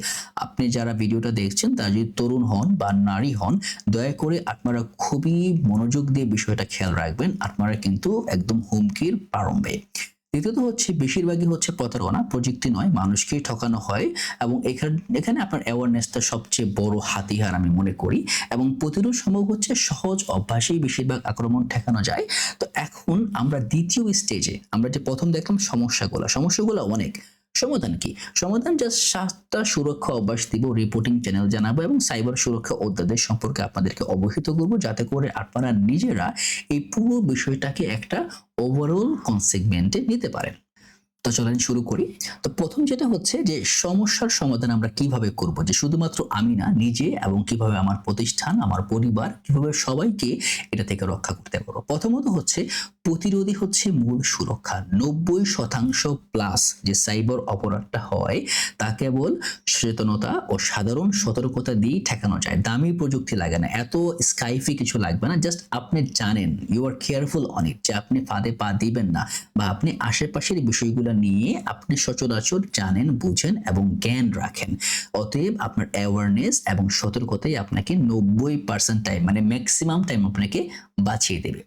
A: আপনি যারা ভিডিওটা দেখছেন, তারা যদি তরুণ হন বা নারী হন, দয়া করে আপনারা খুবই মনোযোগ দিয়ে বিষয়টা খেয়াল রাখবেন, আপনারা কিন্তু একদম হুমকির প্রারম্ভে। দ্বিতীয়ত হচ্ছে বেশিরভাগই হচ্ছে প্রতারণা, প্রযুক্তি নয়, মানুষকেই ঠকানো হয়। এবং এখানে আপনার অ্যাওয়ারনেসটা সবচেয়ে বড় হাতিয়ার আমি মনে করি। এবং প্রতিরোধ সম্ভব হচ্ছে সহজ অভ্যাসেই বেশিরভাগ আক্রমণ ঠেকানো যায়। তো এখন আমরা দ্বিতীয় স্টেজে, আমরা যে প্রথম দেখলাম সমস্যাগুলো অনেক। সমাধান কি? সমাধান জাস্ট 7টা সুরক্ষা অভ্যাস দিব, রিপোর্টিং চ্যানেল জানাবো এবং সাইবার সুরক্ষা অধ্যাদেশ সম্পর্কে আপনাদেরকে অবহিত করব, যাতে করে আপনারা নিজেরা এই পুরো বিষয়টাকে একটা ওভারঅল কনসেগমেন্টে নিতে পারেন। তো চলেন শুরু করি। তো প্রথম যেটা হচ্ছে যে সমস্যার সমাধান আমরা কিভাবে করব, যে শুধুমাত্র আমি না, নিজে এবং কিভাবে আমার প্রতিষ্ঠান, আমার পরিবার, কিভাবে সবাইকে এটা থেকে রক্ষা করতে পারবো। প্রথমত হচ্ছে প্রতিরোধী হচ্ছে মূল সুরক্ষা। 90% প্লাস যে সাইবার অপরাধটা হয় তা কেবল সচেতনতা ও সাধারণ সতর্কতা দিয়েই ঠেকানো যায়। দামি প্রযুক্তি লাগে না, এত স্কাইফি কিছু লাগবে না। জাস্ট আপনি জানেন, you are careful on it, যে আপনি ফাঁদে পা দিবেন না, বা আপনি আশেপাশের বিষয়গুলো নিয়ে আপনি সচরাচর জানেন, বুঝেন এবং জ্ঞান রাখেন। অতএব আপনার অ্যাওয়ারনেস এবং সতর্কতাই আপনাকে 90% টাইম, মানে ম্যাক্সিমাম টাইম আপনাকে বাঁচিয়ে দেবে।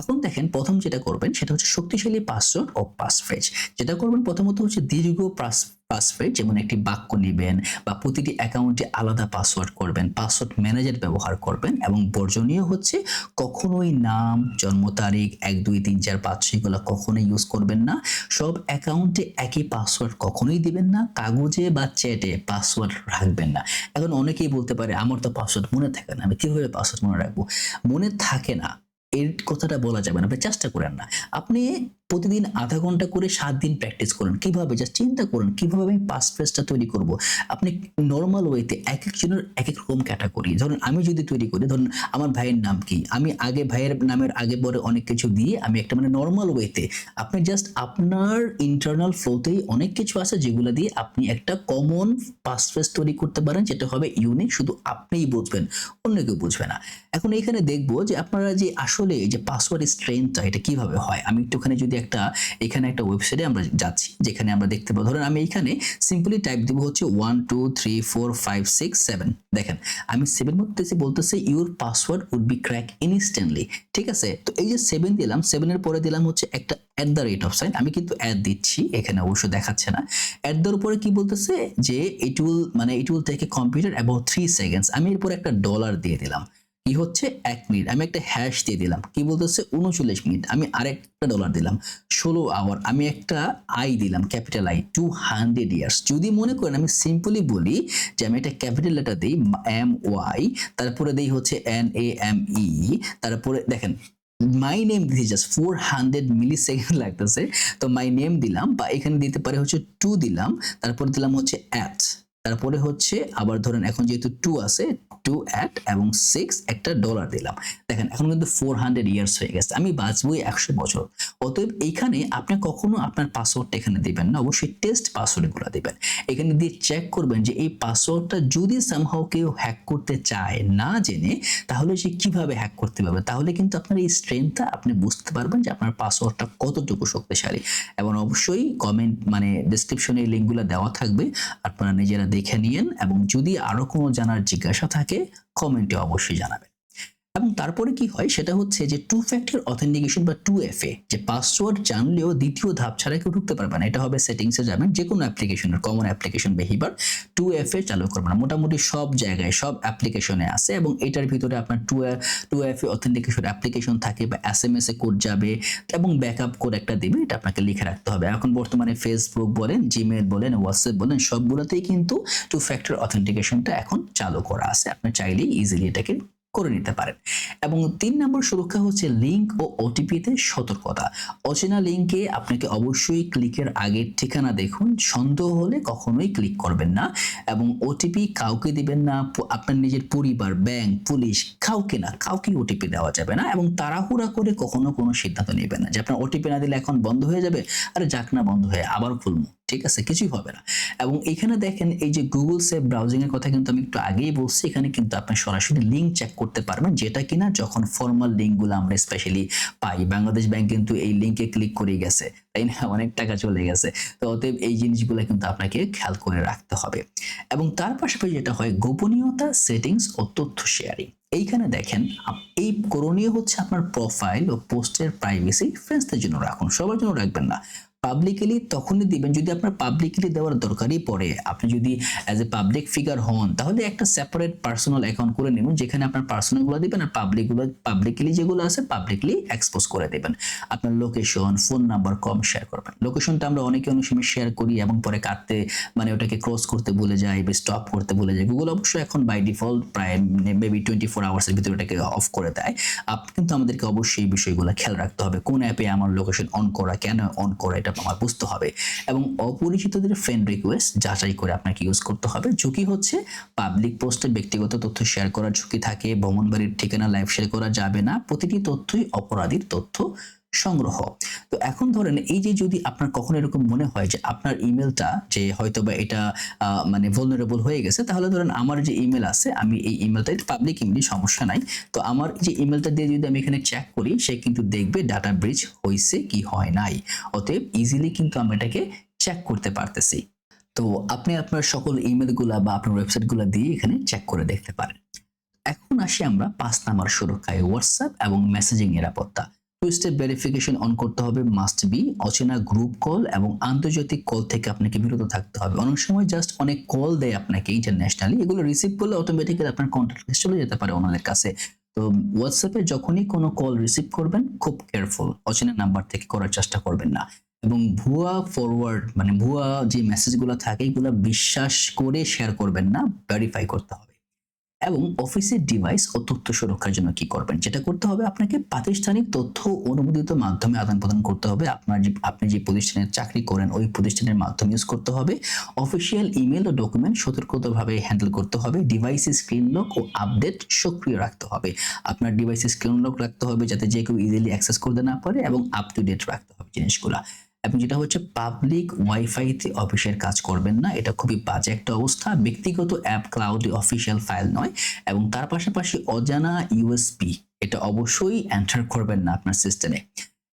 A: এখন দেখেন, প্রথম যেটা করবেন সেটা হচ্ছে শক্তিশালী পাসওয়ার্ড ও পাসফ্রেজ। যেটা করবেন প্রথমত হচ্ছে দীর্ঘ পাসফ্রেজ, যেমন একটি বাক্য নেবেন বা প্রতিটি অ্যাকাউন্টে আলাদা পাসওয়ার্ড করবেন, পাসওয়ার্ড ম্যানেজার ব্যবহার করবেন। এবং বর্জনীয় হচ্ছে কখনোই নাম, জন্ম তারিখ, 1 2 3 4 5 6 গুলো কখনোই ইউজ করবেন না। সব অ্যাকাউন্টে একই পাসওয়ার্ড কখনোই দিবেন না। কাগজে বা চ্যাটে পাসওয়ার্ড রাখবেন না। এখন অনেকেই বলতে পারে, আমার তো পাসওয়ার্ড মনে থাকে না, আমি কিভাবে পাসওয়ার্ড মনে রাখবো? মনে থাকে না এর কথাটা বলা যাবে না, আপনি চেষ্টা করেন না। আপনি প্রতিদিন আধা ঘন্টা করে 7 দিন প্র্যাকটিস করুন। কিভাবে? জাস্ট চিন্তা করুন কিভাবে আমি পাসফ্রেজটা তৈরি করব। আপনি নরমাল ওয়েতে একেকজনের একেক রকম ক্যাটাগরি, ধরুন আমি যদি তৈরি করি, ধরুন আমার ভাইয়ের নাম কি, আমি আগে ভাইয়ের নামের আগে পরে অনেক কিছু দিয়ে আমি একটা মানে নরমাল ওয়েতে, আপনি জাস্ট আপনার ইন্টারনাল ফ্লোতেই অনেক কিছু আছে যেগুলো দিয়ে আপনি একটা কমন পাসফ্রেজ তৈরি করতে পারেন, যেটা হবে ইউনিক, শুধু আপনিই বুঝবেন, অন্য কেউ বুঝবে না। এখন এখানে দেখবো যে আপনারা যে আসলে এই যে পাসওয়ার্ড স্ট্রেংথটা এটা কিভাবে হয়। আমি একটুখানি যদি এখানে একটা ওয়েবসাইটে আমরা যাচ্ছি, যেখানে আমরা দেখতে পাবো, ধরুন আমি এখানে সিম্পলি টাইপ দিব হচ্ছে 1 2 3 4 5 6 7। দেখেন আমি 7 মধ্যে বলতেছে your password would be crack instantly. ঠিক আছে, তো এই যে 7 দিলাম, 7 এর পরে দিলাম হচ্ছে একটা @, আমি কিন্তু অ্যাড দিচ্ছি, এখানে অবশ্য দেখাচ্ছে না। অ্যাড উপরে কি বলতেছে যে it will take a computer about 3 seconds. আমি এরপর একটা ডলার দিয়ে দিলাম। কি হচ্ছে 1 মিনিট, আমি একটা হ্যাশ দিয়ে দিলাম। কি বলতেছে 39 মিনিট, আমি আরেকটা ডলার দিলাম। 16 আওয়ার, আমি একটা আই দিলাম, ক্যাপিটাল আই, 200 ইয়ার্স। যদি মনে করেন আমি সিম্পলি বলি যে আমি একটা ক্যাপিটাল লেটার দিই, MY, তারপরে দেই হচ্ছে NAME, তারপরে দেখেন মাই নেম দিছি, জাস্ট 400 মিলি সেকেন্ড লাগতেছে। তো মাই নেম দিলাম, বা এখানে দিতে পারে হচ্ছে 2 দিলাম, তারপরে দিলাম হচ্ছে অ্যাট, তারপরে হচ্ছে আবার ধরেন এখন যেহেতু 2 আছে, 2 অ্যাট এবং 6 একটা ডলার দিলাম। দেখেন এখন কিন্তু 400 ইয়ার্স হয়ে গেছে, আমি বাঁচবই 100 বছর। অতএব এইখানে আপনি কখনো আপনার পাসওয়ার্ডটা এখানে দিবেন না, অবশ্যই টেস্ট পাসওয়ার্ডগুলো দিবেন। এখানে দিয়ে চেক করবেন যে এই পাসওয়ার্ডটা যদি সামহাও কেউ হ্যাক করতে চায় না জেনে, তাহলে সে কিভাবে হ্যাক করতে পারবে। তাহলে কিন্তু আপনার এই স্ট্রেংথটা আপনি বুঝতে পারবেন যে আপনার পাসওয়ার্ডটা কতটুকু শক্তিশালী। এবং অবশ্যই কমেন্ট মানে ডেসক্রিপশনে এই লিঙ্কগুলো দেওয়া থাকবে, আপনারা নিজেরা দেখে নিয়েন। এবং যদি আরো কোনো জানার জিজ্ঞাসা থাকে কমেন্টে অবশ্যই জানাবেন। এবং তারপরে কি হয় সেটা হচ্ছে যে 2 ফ্যাক্টর অথেন্টিকেশন বা 2FA, যে পাসওয়ার্ড জানলেও দ্বিতীয় ধাপ ছাড়া কেউ ঢুকতে পারবে না। এটা হবে সেটিংসে যাবেন, যে কোনো অ্যাপ্লিকেশনের কমন অ্যাপ্লিকেশন বিহেভিয়ার 2FA চালু করবেন না। মোটামুটি সব জায়গায় সব অ্যাপ্লিকেশনে আছে, এবং এটার ভিতরে আপনার 2FA অথেন্টিকেশন অ্যাপ্লিকেশন থাকে, বা SMS এ কোড যাবে এবং ব্যাকআপ কোড একটা দিবে, এটা আপনাকে লিখে রাখতে হবে। এখন বর্তমানে ফেসবুক বলেন, জিমেইল বলেন, হোয়াটসঅ্যাপ বলেন, সবগুলোতেই কিন্তু 2 ফ্যাক্টর অথেন্টিকেশনটা এখন চালু করা আছে। আপনি চাইলেই ইজিলি এটাকে করে নিতে পারেন। এবং 3 নম্বর সুরক্ষা হচ্ছে লিংক ও ওটিপিতে সতর্কতা। অচেনা লিংকে আপনাকে অবশ্যই ক্লিকের আগের ঠিকানা দেখুন, সন্দেহ হলে কখনোই ক্লিক করবেন না। এবং ওটিপি কাউকে দিবেন না, আপনার নিজের পরিবার, ব্যাংক, পুলিশ, কাউকে ওটিপি দেওয়া যাবে না। এবং তাড়াহুড়া করে কখনো কোনো সিদ্ধান্ত নেবেন না যে আপনার ওটিপি না দিলে এখন বন্ধ হয়ে যাবে, আরে যাক না বন্ধ হয়ে আবার খুলবো, ঠিক আছে, কিছুই হবে না। এবং এখানে দেখেন এই যে গুগল সেভ ব্রাউজিং এর কথা কিন্তু আমি একটু আগেই বলছি, এখানে কিন্তু আপনি সরাসরি লিংক চেক করতে পারবেন, যেটা কিনা যখন ফর্মাল লিংকগুলো আমরা স্পেশালি পাই। বাংলাদেশ ব্যাংক কিন্তু এই লিংকে ক্লিক করে গেছে, তাই না, অনেক টাকা চলে গেছে। তো অতএব এই জিনিসগুলো কিন্তু আপনাকে খেয়াল করে রাখতে হবে। এবং তার পাশাপাশি যেটা হয় গোপনীয়তা, সেটিংস ও তথ্য শেয়ারিং। এইখানে দেখেন এই করণীয় হচ্ছে আপনার প্রোফাইল ও পোস্টের প্রাইভেসি ফ্রেন্ডসদের জন্য রাখুন, সবার জন্য রাখবেন না। পাবলিকলি তখনই দিবেন যদি আপনার পাবলিকলি দেওয়ার দরকারই পড়ে। আপনি যদি অ্যাজ এ পাবলিক ফিগার হন তাহলে একটা সেপারেট পার্সোনাল অ্যাকাউন্ট করে নেবেন যেখানে আপনার পার্সোনাল গুলো দিবেন আর পাবলিকলি যেগুলো আছে পাবলিকলি এক্সপোজ করে দেবেন। আপনার লোকেশন, ফোন নাম্বার কম শেয়ার করবেন। লোকেশনটা আমরা অনেক সময় শেয়ার করি এবং পরে কাটতে মানে ওটাকে ক্রস করতে ভুলে যাই বা স্টপ করতে ভুলে যাই। গুগল অবশ্য এখন বাই ডিফল্ট প্রায় মেবি 24 আওয়ার্সের ভিতরে এটাকে অফ করে দেয়। কিন্তু আমাদেরকে অবশ্যই এই বিষয়গুলো খেয়াল রাখতে হবে। কোন অ্যাপে আমার লোকেশন অন করা, কেন অন করা এটা আমার বুঝতে হবে এবং অপরিচিতদের ফ্রেন্ড রিকোয়েস্ট যাচাই করে আপনাকে ইউজ করতে হবে। ঝুঁকি হচ্ছে পাবলিক পোস্টে ব্যক্তিগত তথ্য শেয়ার করার ঝুঁকি থাকে, ভ্রমণ বাড়ির ঠিকানা লাইভ শেয়ার করা যাবে না, প্রতিটি তথ্যই অপরাধীর তথ্য সংগ্রহ। তো এখন ধরেন এই যে যদি আপনার কখনো এরকম মনে হয় যে আপনার ইমেলটা যে হয়তোবা এটা মানে vulnerable হয়ে গেছে, তাহলে ধরেন আমার যে ইমেল আছে আমি এই ইমেলটা পাবলিক ইমেল, সমস্যা নাই। তো আমার যে ইমেলটা দিয়ে যদি আমি এখানে চেক করি সে কিন্তু দেখবে ডাটা ব্রিচ হয়েছে কি হয় নাই। অতএব ইজিলি কিন্তু আমি এটাকে চেক করতে পারতেছি। তো আপনি আপনার সকল ইমেলগুলা বা আপনার ওয়েবসাইটগুলো দিয়ে এখানে চেক করে দেখতে পারেন। এখন আসি আমরা 5 নাম্বার সুরক্ষায়, হোয়াটসঅ্যাপ এবং মেসেজিং নিরাপত্তা। টু স্টেপ ভেরিফিকেশন অন করতে হবে, মাস্ট বি। অচেনা গ্রুপ কল এবং আন্তর্জাতিক কল থেকে আপনাকে বিরত থাকতে হবে। অনেক সময় জাস্ট অনেক কল দেয় আপনাকে ইন্টারন্যাশনালি, এগুলো রিসিভ করলে অটোমেটিক্যালি আপনার কন্ট্যাক্ট লিস্ট চলে যেতে পারে ওনাদের কাছে। তো হোয়াটসঅ্যাপে যখনই কোনো কল রিসিভ করবেন খুব কেয়ারফুল, অচেনা নাম্বার থেকে করার চেষ্টা করবেন না। এবং ভুয়া ফরওয়ার্ড মানে ভুয়া যে মেসেজগুলো থাকে এগুলো বিশ্বাস করে শেয়ার করবেন না, ভেরিফাই করতে হবে। এবং অফিসের ডিভাইস ও তথ্য সুরক্ষার জন্য কি করবেন, যেটা করতে হবে আপনাকে প্রাতিষ্ঠানিক তথ্য অনুমোদিত মাধ্যমে আদান প্রদান করতে হবে। আপনি যে প্রতিষ্ঠানে চাকরি করেন ওই প্রতিষ্ঠানের মাধ্যমে ইউজ করতে হবে। অফিসিয়াল ইমেল ও ডকুমেন্ট সতর্কতাভাবে হ্যান্ডেল করতে হবে। ডিভাইসে স্ক্রিন লক ও আপডেট সক্রিয় রাখতে হবে। আপনার ডিভাইসে স্ক্রিন লক রাখতে হবে যাতে যে কেউ ইজিলি অ্যাক্সেস করতে না পারে এবং আপ টু ডেট রাখতে হবে জিনিসগুলা। এবং যেটা হচ্ছে পাবলিক ওয়াইফাইতে অফিসের কাজ করবেন না, এটা খুবই বাজে একটা অবস্থা। ব্যক্তিগত অ্যাপ ক্লাউডে অফিসিয়াল ফাইল নয়। এবং তার পাশাপাশি অজানা ইউএসপি এটা অবশ্যই এন্টার করবেন না আপনার সিস্টেমে।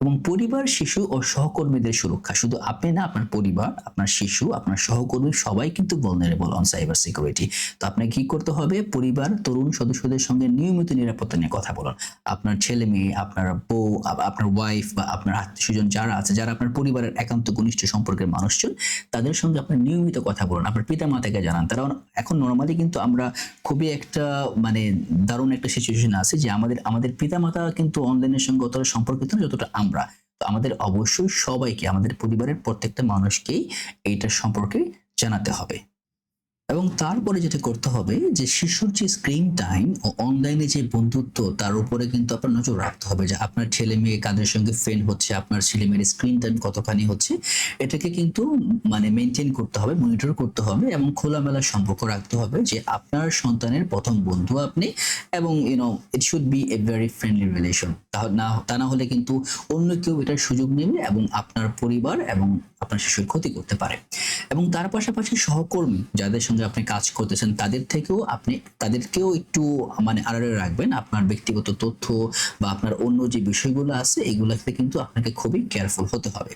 A: এবং পরিবার, শিশু ও সহকর্মীদের সুরক্ষা, শুধু আপনি না, আপনার পরিবার, আপনার শিশু, আপনার সহকর্মী সবাই কিন্তু vulnerable অন সাইবার সিকিউরিটি। তো আপনাকে কি করতে হবে, পরিবার তরুণ সদস্যদের সঙ্গে নিয়মিত নিরাপত্তা নিয়ে কথা বলুন। আপনার ছেলে মেয়ে, আপনার বউ, আপনার ওয়াইফ বা আপনার আত্মীয়স্বজন যারা আছে, যারা আপনার পরিবারের একান্ত ঘনিষ্ঠ সম্পর্কের মানুষজন, তাদের সঙ্গে আপনার নিয়মিত কথা বলুন। আপনার পিতা মাতাকে জানান। তারা এখন নরমালি কিন্তু আমরা খুবই একটা মানে দারুণ একটা সিচুয়েশন আছে যে আমাদের পিতা মাতা কিন্তু অনলাইনের সঙ্গে অতটা সম্পর্কিত না যতটা আমরা। তো আমাদের অবশ্যই সবাইকে, আমাদের পরিবারের প্রত্যেকটা মানুষকেই এইটার সম্পর্কে জানাতে হবে। এবং তারপরে যেটা করতে হবে যে শিশুর যে স্ক্রিন টাইম ও অনলাইনে যে বন্ধুত্ব তার উপরে কিন্তু আপনার নজর রাখতে হবে যে আপনার ছেলে মেয়ে কাদের সঙ্গে ফ্রেন্ড হচ্ছে, আপনার ছেলে মেয়ের স্ক্রিন টাইম কতখানি হচ্ছে, এটাকে কিন্তু মানে মেনটেন করতে হবে, মনিটর করতে হবে এবং খোলামেলা সম্পর্ক রাখতে হবে যে আপনার সন্তানের প্রথম বন্ধু আপনি। এবং it should B a very friendly relation. তা না হলে কিন্তু অন্য কেউ এটার সুযোগ নেবে এবং আপনার পরিবার এবং আপনার শিশুর ক্ষতি করতে পারে। এবং তার পাশাপাশি সহকর্মী যাদের সঙ্গে আপনি কাজ করতেছেন তাদেরকেও একটু মানে আড়ালে রাখবেন। আপনার ব্যক্তিগত তথ্য বা আপনার অন্য যে বিষয়গুলো আছে এগুলোতে কিন্তু আপনাকে খুবই কেয়ারফুল হতে হবে।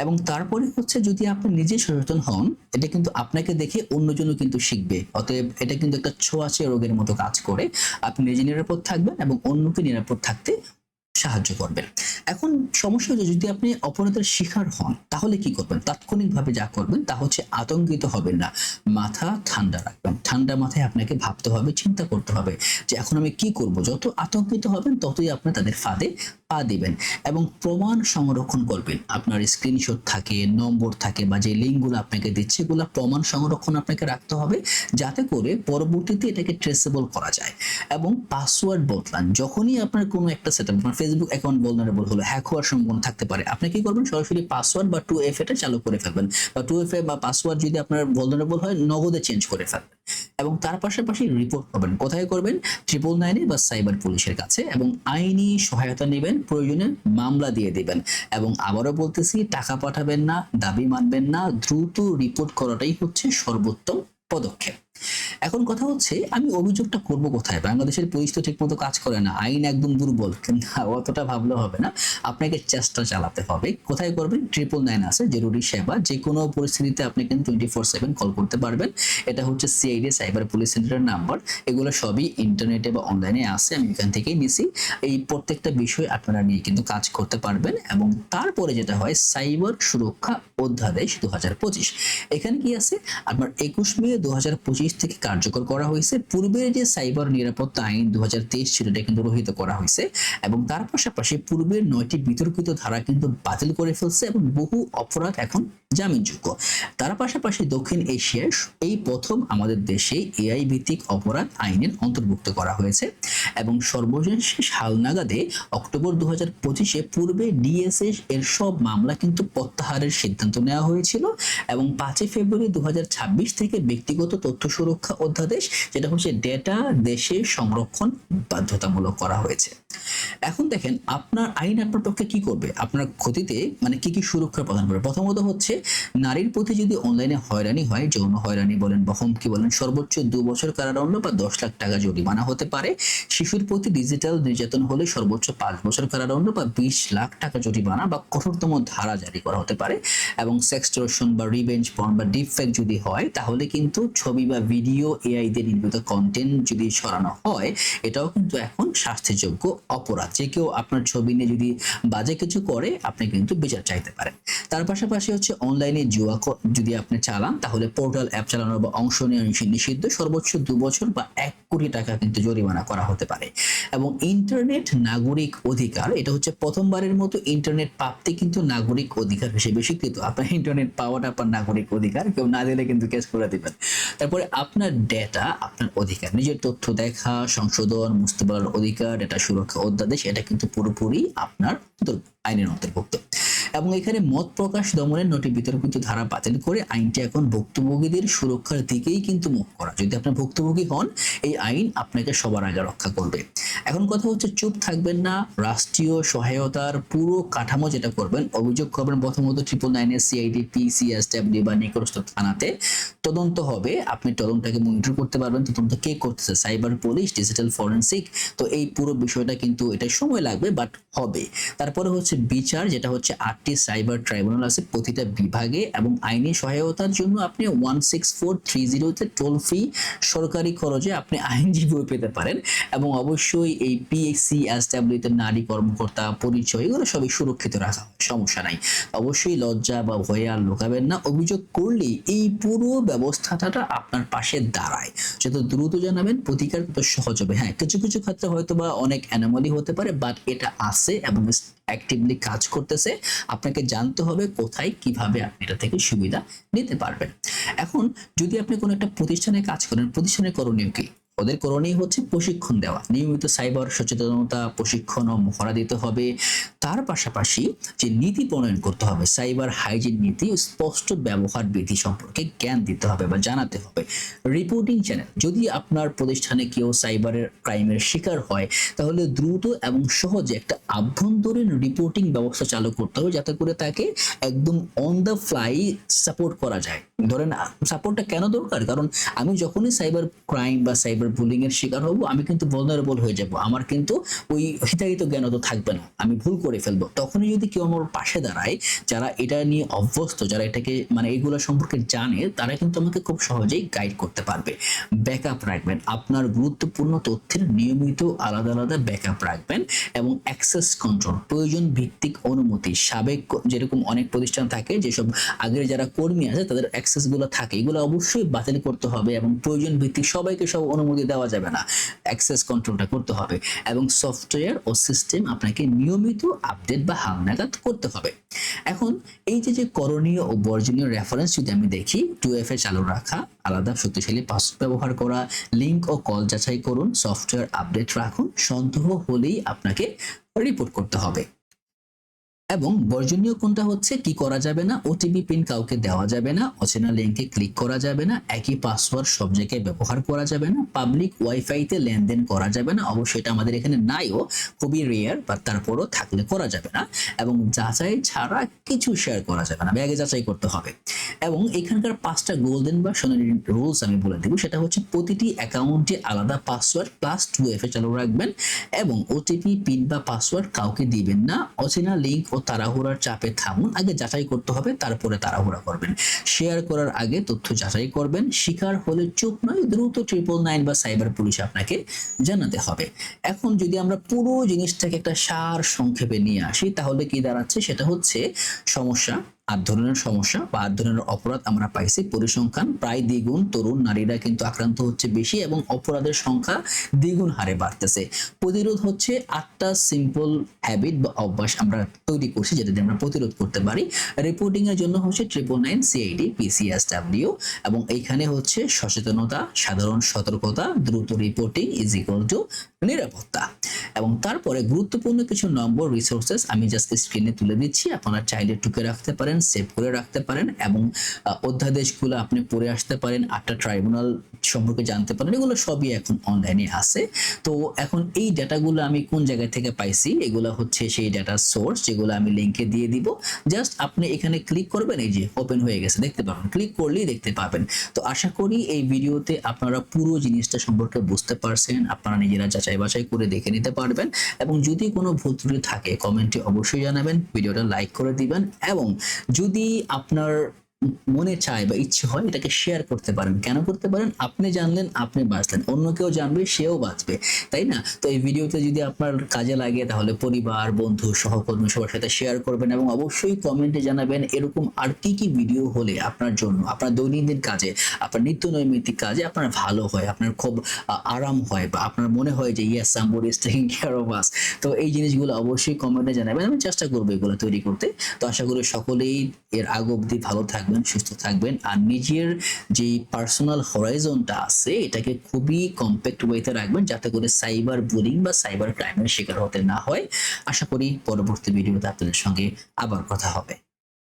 A: এবং তারপরে হচ্ছে যদি আপনি নিজে সচেতন হন, এটা কিন্তু আপনাকে দেখে অন্যজনও কিন্তু শিখবে। অতএব এটা কিন্তু একটা ছোঁয়াচে রোগের মতো কাজ করে। আপনি নিজে নিরাপদ থাকবেন এবং অন্যকে নিরাপদ থাকতে সাহায্য করবেন। এখন সমস্যা হচ্ছে যদি আপনি অপরাধের শিকার হন তাহলে কি করবেন? তাৎক্ষণিকভাবে যা করবেন তা হচ্ছে আতঙ্কিত হবেন না, মাথা ঠান্ডা রাখবেন। ঠান্ডা মাথায় আপনাকে ভাবতে হবে, চিন্তা করতে হবে যে এখন আমি কি করব। যত আতঙ্কিত হবেন ততই আপনি তাদের ফাঁদে পা দিবেন। এবং প্রমাণ সংরক্ষণ করবেন। আপনার স্ক্রিনশট থাকে, নম্বর থাকে বা যে লিঙ্কগুলো আপনাকে দিচ্ছে এগুলো প্রমাণ সংরক্ষণ আপনাকে রাখতে হবে যাতে করে পরবর্তীতে এটাকে ট্রেসেবল করা যায়। এবং পাসওয়ার্ড বদলান। যখনই আপনার কোনো একটা সেটআপ, আপনার ফেসবুক অ্যাকাউন্ট vulnerable হলো, হ্যাক হওয়ার সম্ভাবনা থাকতে পারে, আপনি কি করবেন, সরাসরি পাসওয়ার্ড বা 2FA এটা চালু করে ফেলবেন। বা 2FA বা পাসওয়ার্ড যদি আপনার vulnerable হয় নগদে চেঞ্জ করে ফেলবেন। এবং তার পাশাপাশি রিপোর্ট করবেন। কোথায় করবেন? 999 বা সাইবার পুলিশের কাছে। এবং আইনি সহায়তা নেবেন, প্রয়োজনে মামলা দিয়ে দিবেন। এবং আবারও বলতেছি, টাকা পাঠাবেন না, দাবি মানবেন না, দ্রুত রিপোর্ট করাটাই হচ্ছে সর্বোত্তম পদক্ষেপ। এখন কথা হচ্ছে আমি অভিযোগটা করব কোথায়? বাংলাদেশের পুলিশ তো ঠিকমতো কাজ করে না, আইন একদম দুর্বল। কিন্তু অতটা ভাবলে হবে না, আপনাকে চেষ্টা চালাতে হবে। কোথায় করবেন? 999 আছে জরুরি সেবা, যে কোনো পরিস্থিতিতে আপনি কিন্তু 24/7 কল করতে পারবেন। এটা হচ্ছে সিআইডি সাইবার পুলিশ সেন্টারের নাম্বার। এগুলো সবই ইন্টারনেটে বা অনলাইনে আছে, আমি এখান থেকেই নিছি। এই প্রত্যেকটা বিষয় আপনারা নিয়ে কিন্তু কাজ করতে পারবেন। এবং তারপরে যেটা হয়, সাইবার সুরক্ষা অধ্যাদেশ 2025, এখানে কি আছে, আপনার 21 মে 2025 থেকে কার্যকর করা হয়েছে। পূর্বের যে সাইবার নিরাপত্তা আইন 2023 ছিল, এটা কিন্তু রহিত করা হয়েছে। এবং তার পাশাপাশি পূর্বের 9টি বিতর্কিত ধারা কিন্তু বাতিল করে ফেলছে এবং বহু অপরাধ এখন জামিনযোগ্য। তার পাশাপাশি দক্ষিণ এশিয়ায় এই প্রথম আমাদের দেশে এআই ভিত্তিক অপরাধ আইনের অন্তর্ভুক্ত করা হয়েছে। এবং সর্বশেষ হালনাগাদে অক্টোবর 2025-এ পূর্বে ডিএসএস এর সব মামলা কিন্তু প্রত্যাহারের সিদ্ধান্ত নেওয়া হয়েছিল। এবং 5 ফেব্রুয়ারি 2026 থেকে ব্যক্তিগত তথ্য সুরক্ষা অধ্যাদেশ, যেটা হচ্ছে ডেটা দেশে সংরক্ষণ বাধ্যতামূলক করা হয়েছে। এখন দেখেন আপনার আইন আপনার পক্ষে কি করবে, আপনার ক্ষতিতে মানে কি কি সুরক্ষা প্রদান করবে। প্রথমত হচ্ছে নারীর প্রতি যদি অনলাইনে হয়রানি হয়, যৌন হয়রানি বলেন বা হুমকি বলেন, সর্বোচ্চ 2 বছর কারাদণ্ড বা 10 লাখ টাকা জরিমানা হতে পারে। শিশুর প্রতি ডিজিটাল নির্যাতন হলে সর্বোচ্চ 5 বছর কারাদণ্ড বা 20 লাখ টাকা জরিমানা বা কঠোরতম ধারা জারি করা হতে পারে। এবং সেক্সটর্শন বা রিভেঞ্জ পর্ন বা ডিপফেক যদি হয়, তাহলে কিন্তু ছবি বা ভিডিও এআই দিয়ে নির্মিত কন্টেন্ট যদি ছড়ানো হয়, এটাও কিন্তু এখন শাস্তিযোগ্য অপরাধ। যে কেউ আপনার ছবি নিয়ে যদি বাজে কিছু করে, আপনি কিন্তু বিচার চাইতে পারেন। তার পাশাপাশি হচ্ছে অনলাইনে জুয়া যদি আপনি চালান, তাহলে পোর্টাল অ্যাপ চালানো বা অংশ নেওয়া নিষিদ্ধ, সর্বোচ্চ 2 বছর বা 1 কোটি টাকা কিন্তু জরিমানা করা হতে পারে। এবং ইন্টারনেট নাগরিক অধিকার, এটা হচ্ছে প্রথমবারের মতো ইন্টারনেট প্রাপ্তি কিন্তু নাগরিক অধিকার হিসেবে স্বীকৃত। আপনার ইন্টারনেট পাওয়াটা আপনার নাগরিক অধিকার, কেউ না দিলে কিন্তু কেস করে দিবেন। তারপরে আপনার ডেটা আপনার অধিকার, নিজের তথ্য দেখা, সংশোধন, মুছতে পারার অধিকার, ডেটা সুরক্ষা অধ্যাদেশ, এটা কিন্তু পুরোপুরি আপনার আইনের অন্তর্ভুক্ত। এবং এখানে মত প্রকাশ দমনের 9টি বিতর্কিত ধারা বাতিল করে আইনটি এখন ভুক্তভোগীদের সুরক্ষার দিকেই কিন্তু মুখ করা। যদি আপনি ভুক্তভোগী হন, এই আইন আপনাকে সবার আগে রক্ষা করবে। এখন কথা হচ্ছে চুপ থাকবেন না, রাষ্ট্রীয় সহায়তার পুরো কাঠামো যেটা করবেন, অভিযোগ করবেন প্রথমত 999 সিআইডি, পিসিএসডব্লিউ বা নিকটস্থ থানাতে তদন্ত হবে। আপনি তদন্তটাকে মনিটর করতে পারবেন, তদন্ত কে করতেছে, সাইবার পুলিশ, ডিজিটাল ফরেনসিক। তো এই পুরো বিষয়টা কিন্তু এটা সময় লাগবে, বাট হবে। তারপরে হচ্ছে বিচার, যেটা হচ্ছে 8টি সাইবার ট্রাইব্যুনাল আছে প্রতিটা বিভাগে। এবং আইনি সহায়তার জন্য আপনি 16430-তে টোল ফ্রি সরকারি খরচে আপনি আইনজীবী পেতে পারেন। এবং অবশ্যই এই পিএসসিএসডব্লিউতে নারী কর্মকর্তা পরিচয়, এগুলো সবই সুরক্ষিত রাখা হয়, সমস্যা নাই। অবশ্যই লজ্জা বা ভয়ে আর লুকাবেন না, অভিযোগ করলেই এই পুরো ব্যবস্থাটা আপনার পাশে দাঁড়ায়। যত দ্রুত জানাবেন, প্রতিকার তত সহজ হবে। হ্যাঁ, কিছু কিছু ক্ষেত্রে হয়তো বা অনেক অ্যানোমালি হতে পারে, বাট এটা আছে এবং অ্যাক্টিভলি কাজ করতেছে। আপনাকে জানতে হবে কোথায় কিভাবে আপনি এটা থেকে সুবিধা নিতে পারবেন। এখন যদি আপনি কোনো একটা প্রতিষ্ঠানে কাজ করেন, প্রতিষ্ঠানের করণীয় কি? ওদের করণীয় হচ্ছে প্রশিক্ষণ দেওয়া, নিয়মিত সাইবার সচেতনতা প্রশিক্ষণ ও মহড়া দিতে হবে। তার পাশাপাশি যে নীতি প্রণয়ন করতে হবে, সাইবার হাইজিন নীতি, স্পষ্ট ব্যবহার বিধি সম্পর্কে জ্ঞান দিতে হবে বা জানাতে হবে। রিপোর্টিং চ্যানেল, যদি আপনার প্রতিষ্ঠানে কেউ সাইবারের ক্রাইমের শিকার হয়, তাহলে দ্রুত এবং সহজে একটা আভ্যন্তরীণ রিপোর্টিং ব্যবস্থা চালু করতে হবে, যাতে করে তাকে একদম অন দ্য ফ্লাই সাপোর্ট করা যায়। ধরেন সাপোর্টটা কেন দরকার, কারণ আমি যখনই সাইবার ক্রাইম বা সাইবার বুলিং এর শিকার হব, আমি কিন্তু ভালনারেবল হয়ে যাব, আমার কিন্তু ওই হিতাহিত জ্ঞান তো থাকবে না, আমি ভুল করে ফেলবো। তখনই যদি কেউ আমার পাশে দাঁড়ায়, যারা এটা নিয়ে অভ্যস্ত, যারা এটাকে মানে এগুলো সম্পর্কে জানে, তারা কিন্তু আমাকে খুব সহজেই গাইড করতে পারবে। ব্যাকআপ রাখবেন, আপনার গুরুত্বপূর্ণ তথ্যের নিয়মিত আলাদা আলাদা ব্যাকআপ রাখবেন। এবং অ্যাক্সেস কন্ট্রোল, প্রয়োজন ভিত্তিক অনুমতি, সাবেক যেরকম অনেক প্রতিষ্ঠান থাকে, যেসব আগের যারা কর্মী আছে তাদের অ্যাক্সেস গুলো থাকে, এগুলো অবশ্যই বাতিল করতে হবে। এবং প্রয়োজন ভিত্তিক সবাইকে সব অনুমতি দেওয়া যাবে না, অ্যাক্সেস কন্ট্রোলটা করতে হবে। এবং সফটওয়্যার ও সিস্টেম আপনাকে নিয়মিত আপডেট বা হালনাগাদ করতে হবে। এখন এই যে করণীয় ও বর্জনীয় রেফারেন্স যদি আমি দেখি, 2FA চালু রাখা, আলাদা শক্তিশালী পাসওয়ার্ড ব্যবহার করা, লিংক ও কল যাচাই করুন, সফটওয়্যার আপডেট রাখুন, সন্দেহ হলেই আপনাকে রিপোর্ট করতে হবে। এবং বর্জনীয় কোনটা হচ্ছে কি করা যাবে না, ওটিপি পিন কাউকে দেওয়া যাবে না, অচেনা লিঙ্কে ক্লিক করা যাবে না, একই পাসওয়ার্ড সব জায়গায় ব্যবহার করা যাবে না, পাবলিক ওয়াইফাইতে লেনদেন করা যাবে না, অবশ্যই এটা আমাদের এখানে নাইও, খুবই রেয়ার, বা তারপরও থাকলে করা যাবে না, এবং যাচাই ছাড়া কিছু শেয়ার করা যাবে না, আগে যাচাই করতে হবে। এবং এখানকার 5টা গোল্ডেন বা সোনালী রুলস আমি বলে দেবো, সেটা হচ্ছে প্রতিটি অ্যাকাউন্টে আলাদা পাসওয়ার্ড প্লাস 2FA চালু রাখবেন, এবং ওটিপি পিন বা পাসওয়ার্ড কাউকে দিবেন না, অচেনা লিঙ্ক ও তাড়াহুড়ার চাপে থামুন, আগে যাচাই করতে হবে তারপরে তাড়াহুড়া করবেন, শেয়ার করার আগে তথ্য যাচাই করবেন, শিকার হলে চুপ নয়, দ্রুত 999 বা সাইবার পুলিশে আপনাকে জানাতে হবে। এখন যদি আমরা পুরো জিনিসটাকে একটা সার সংক্ষেপে নিয়ে আসি, তাহলে কি দাঁড়াচ্ছে, সেটা হচ্ছে সমস্যা 8 ধরনের সমস্যা বা 8 ধরনের অপরাধ আমরা পাইছি, পরিসংখ্যান প্রায় দ্বিগুণ, তরুণ নারীরা কিন্তু আক্রান্ত হচ্ছে বেশি এবং অপরাধের সংখ্যা দ্বিগুণ হারে বাড়তেছে। প্রতিরোধ হচ্ছে 8টা সিম্পল হ্যাবিট বা অভ্যাস আমরা তৈরি করছি যেটা দিয়ে আমরা প্রতিরোধ করতে পারি। রিপোর্টিং এর জন্য হচ্ছে 999 সিআইডি পিসিএসডব্লিউ, এবং এইখানে হচ্ছে সচেতনতা, সাধারণ সতর্কতা, দ্রুত রিপোর্টিং ইজ ইকুয়াল টু নিরাপত্তা। এবং তারপরে গুরুত্বপূর্ণ কিছু নম্বর রিসোর্সেস আমি জাস্ট স্ক্রিনে তুলে দিচ্ছি, আপনারা চাইলে টুকে রাখতে পারেন, সেভ করে রাখতে পারেন, এবং অধ্যাদেশগুলো আপনি পড়ে আসতে পারেন, 8টা ট্রাইব্যুনাল সম্পর্কে জানতে পারেন, এগুলো সবই এখন অনলাইনে আছে। তো এখন এই ডাটাগুলো আমি কোন জায়গা থেকে পাইছি, এগুলো হচ্ছে সেই ডাটা সোর্স যেগুলো আমি লিংকে দিয়ে দিব, জাস্ট আপনি এখানে ক্লিক করবেন, এই যে ওপেন হয়ে গেছে দেখতে পাবেন, ক্লিক করলেই দেখতে পাবেন। তো আশা করি এই ভিডিওতে আপনারা পুরো জিনিসটা সম্পর্কে বুঝতে পারছেন, আপনারা নিজেরা যাচাই বাছাই করে দেখে নিতে পারবেন, এবং যদি কোনো ভুল ত্রুটি থাকে কমেন্টে অবশ্যই জানাবেন, ভিডিওটা লাইক করে দিবেন, এবং যদি আপনার মনে চায় বা ইচ্ছে হয় এটাকে শেয়ার করতে পারেন। কেন করতে পারেন, আপনি জানলেন আপনি বাঁচলেন, অন্য কেউ জানবে সেও বাঁচবে, তাই না? তো এই ভিডিওতে যদি আপনার কাজে লাগে তাহলে পরিবার, বন্ধু, সহকর্মী সবার সাথে শেয়ার করবেন, এবং অবশ্যই কমেন্টে জানাবেন এরকম আর কি কি ভিডিও হলে আপনার জন্য, আপনার দৈনন্দিন কাজে, আপনার নিত্য নৈমিত্তিক কাজে আপনার ভালো হয়, আপনার খুব আরাম হয়, বা আপনার মনে হয় যে yes somebody is taking care of us. তো এই জিনিসগুলো অবশ্যই কমেন্টে জানাবেন, আমি চেষ্টা করবো এগুলো তৈরি করতে। তো আশা করি সকলেই এর আগ অবধি ভালো থাকবেন, সুস্থ থাকবেন, আর নিজের যে পার্সোনাল হরাইজনটা আছে এটাকে খুবই কম্প্যাক্ট ওয়েতে রাখবেন, যাতে করে সাইবার বুলিং বা সাইবার ক্রাইমের শিকার হতে না হয়। আশা করি পরবর্তী ভিডিওতে আপনাদের সঙ্গে আবার কথা হবে।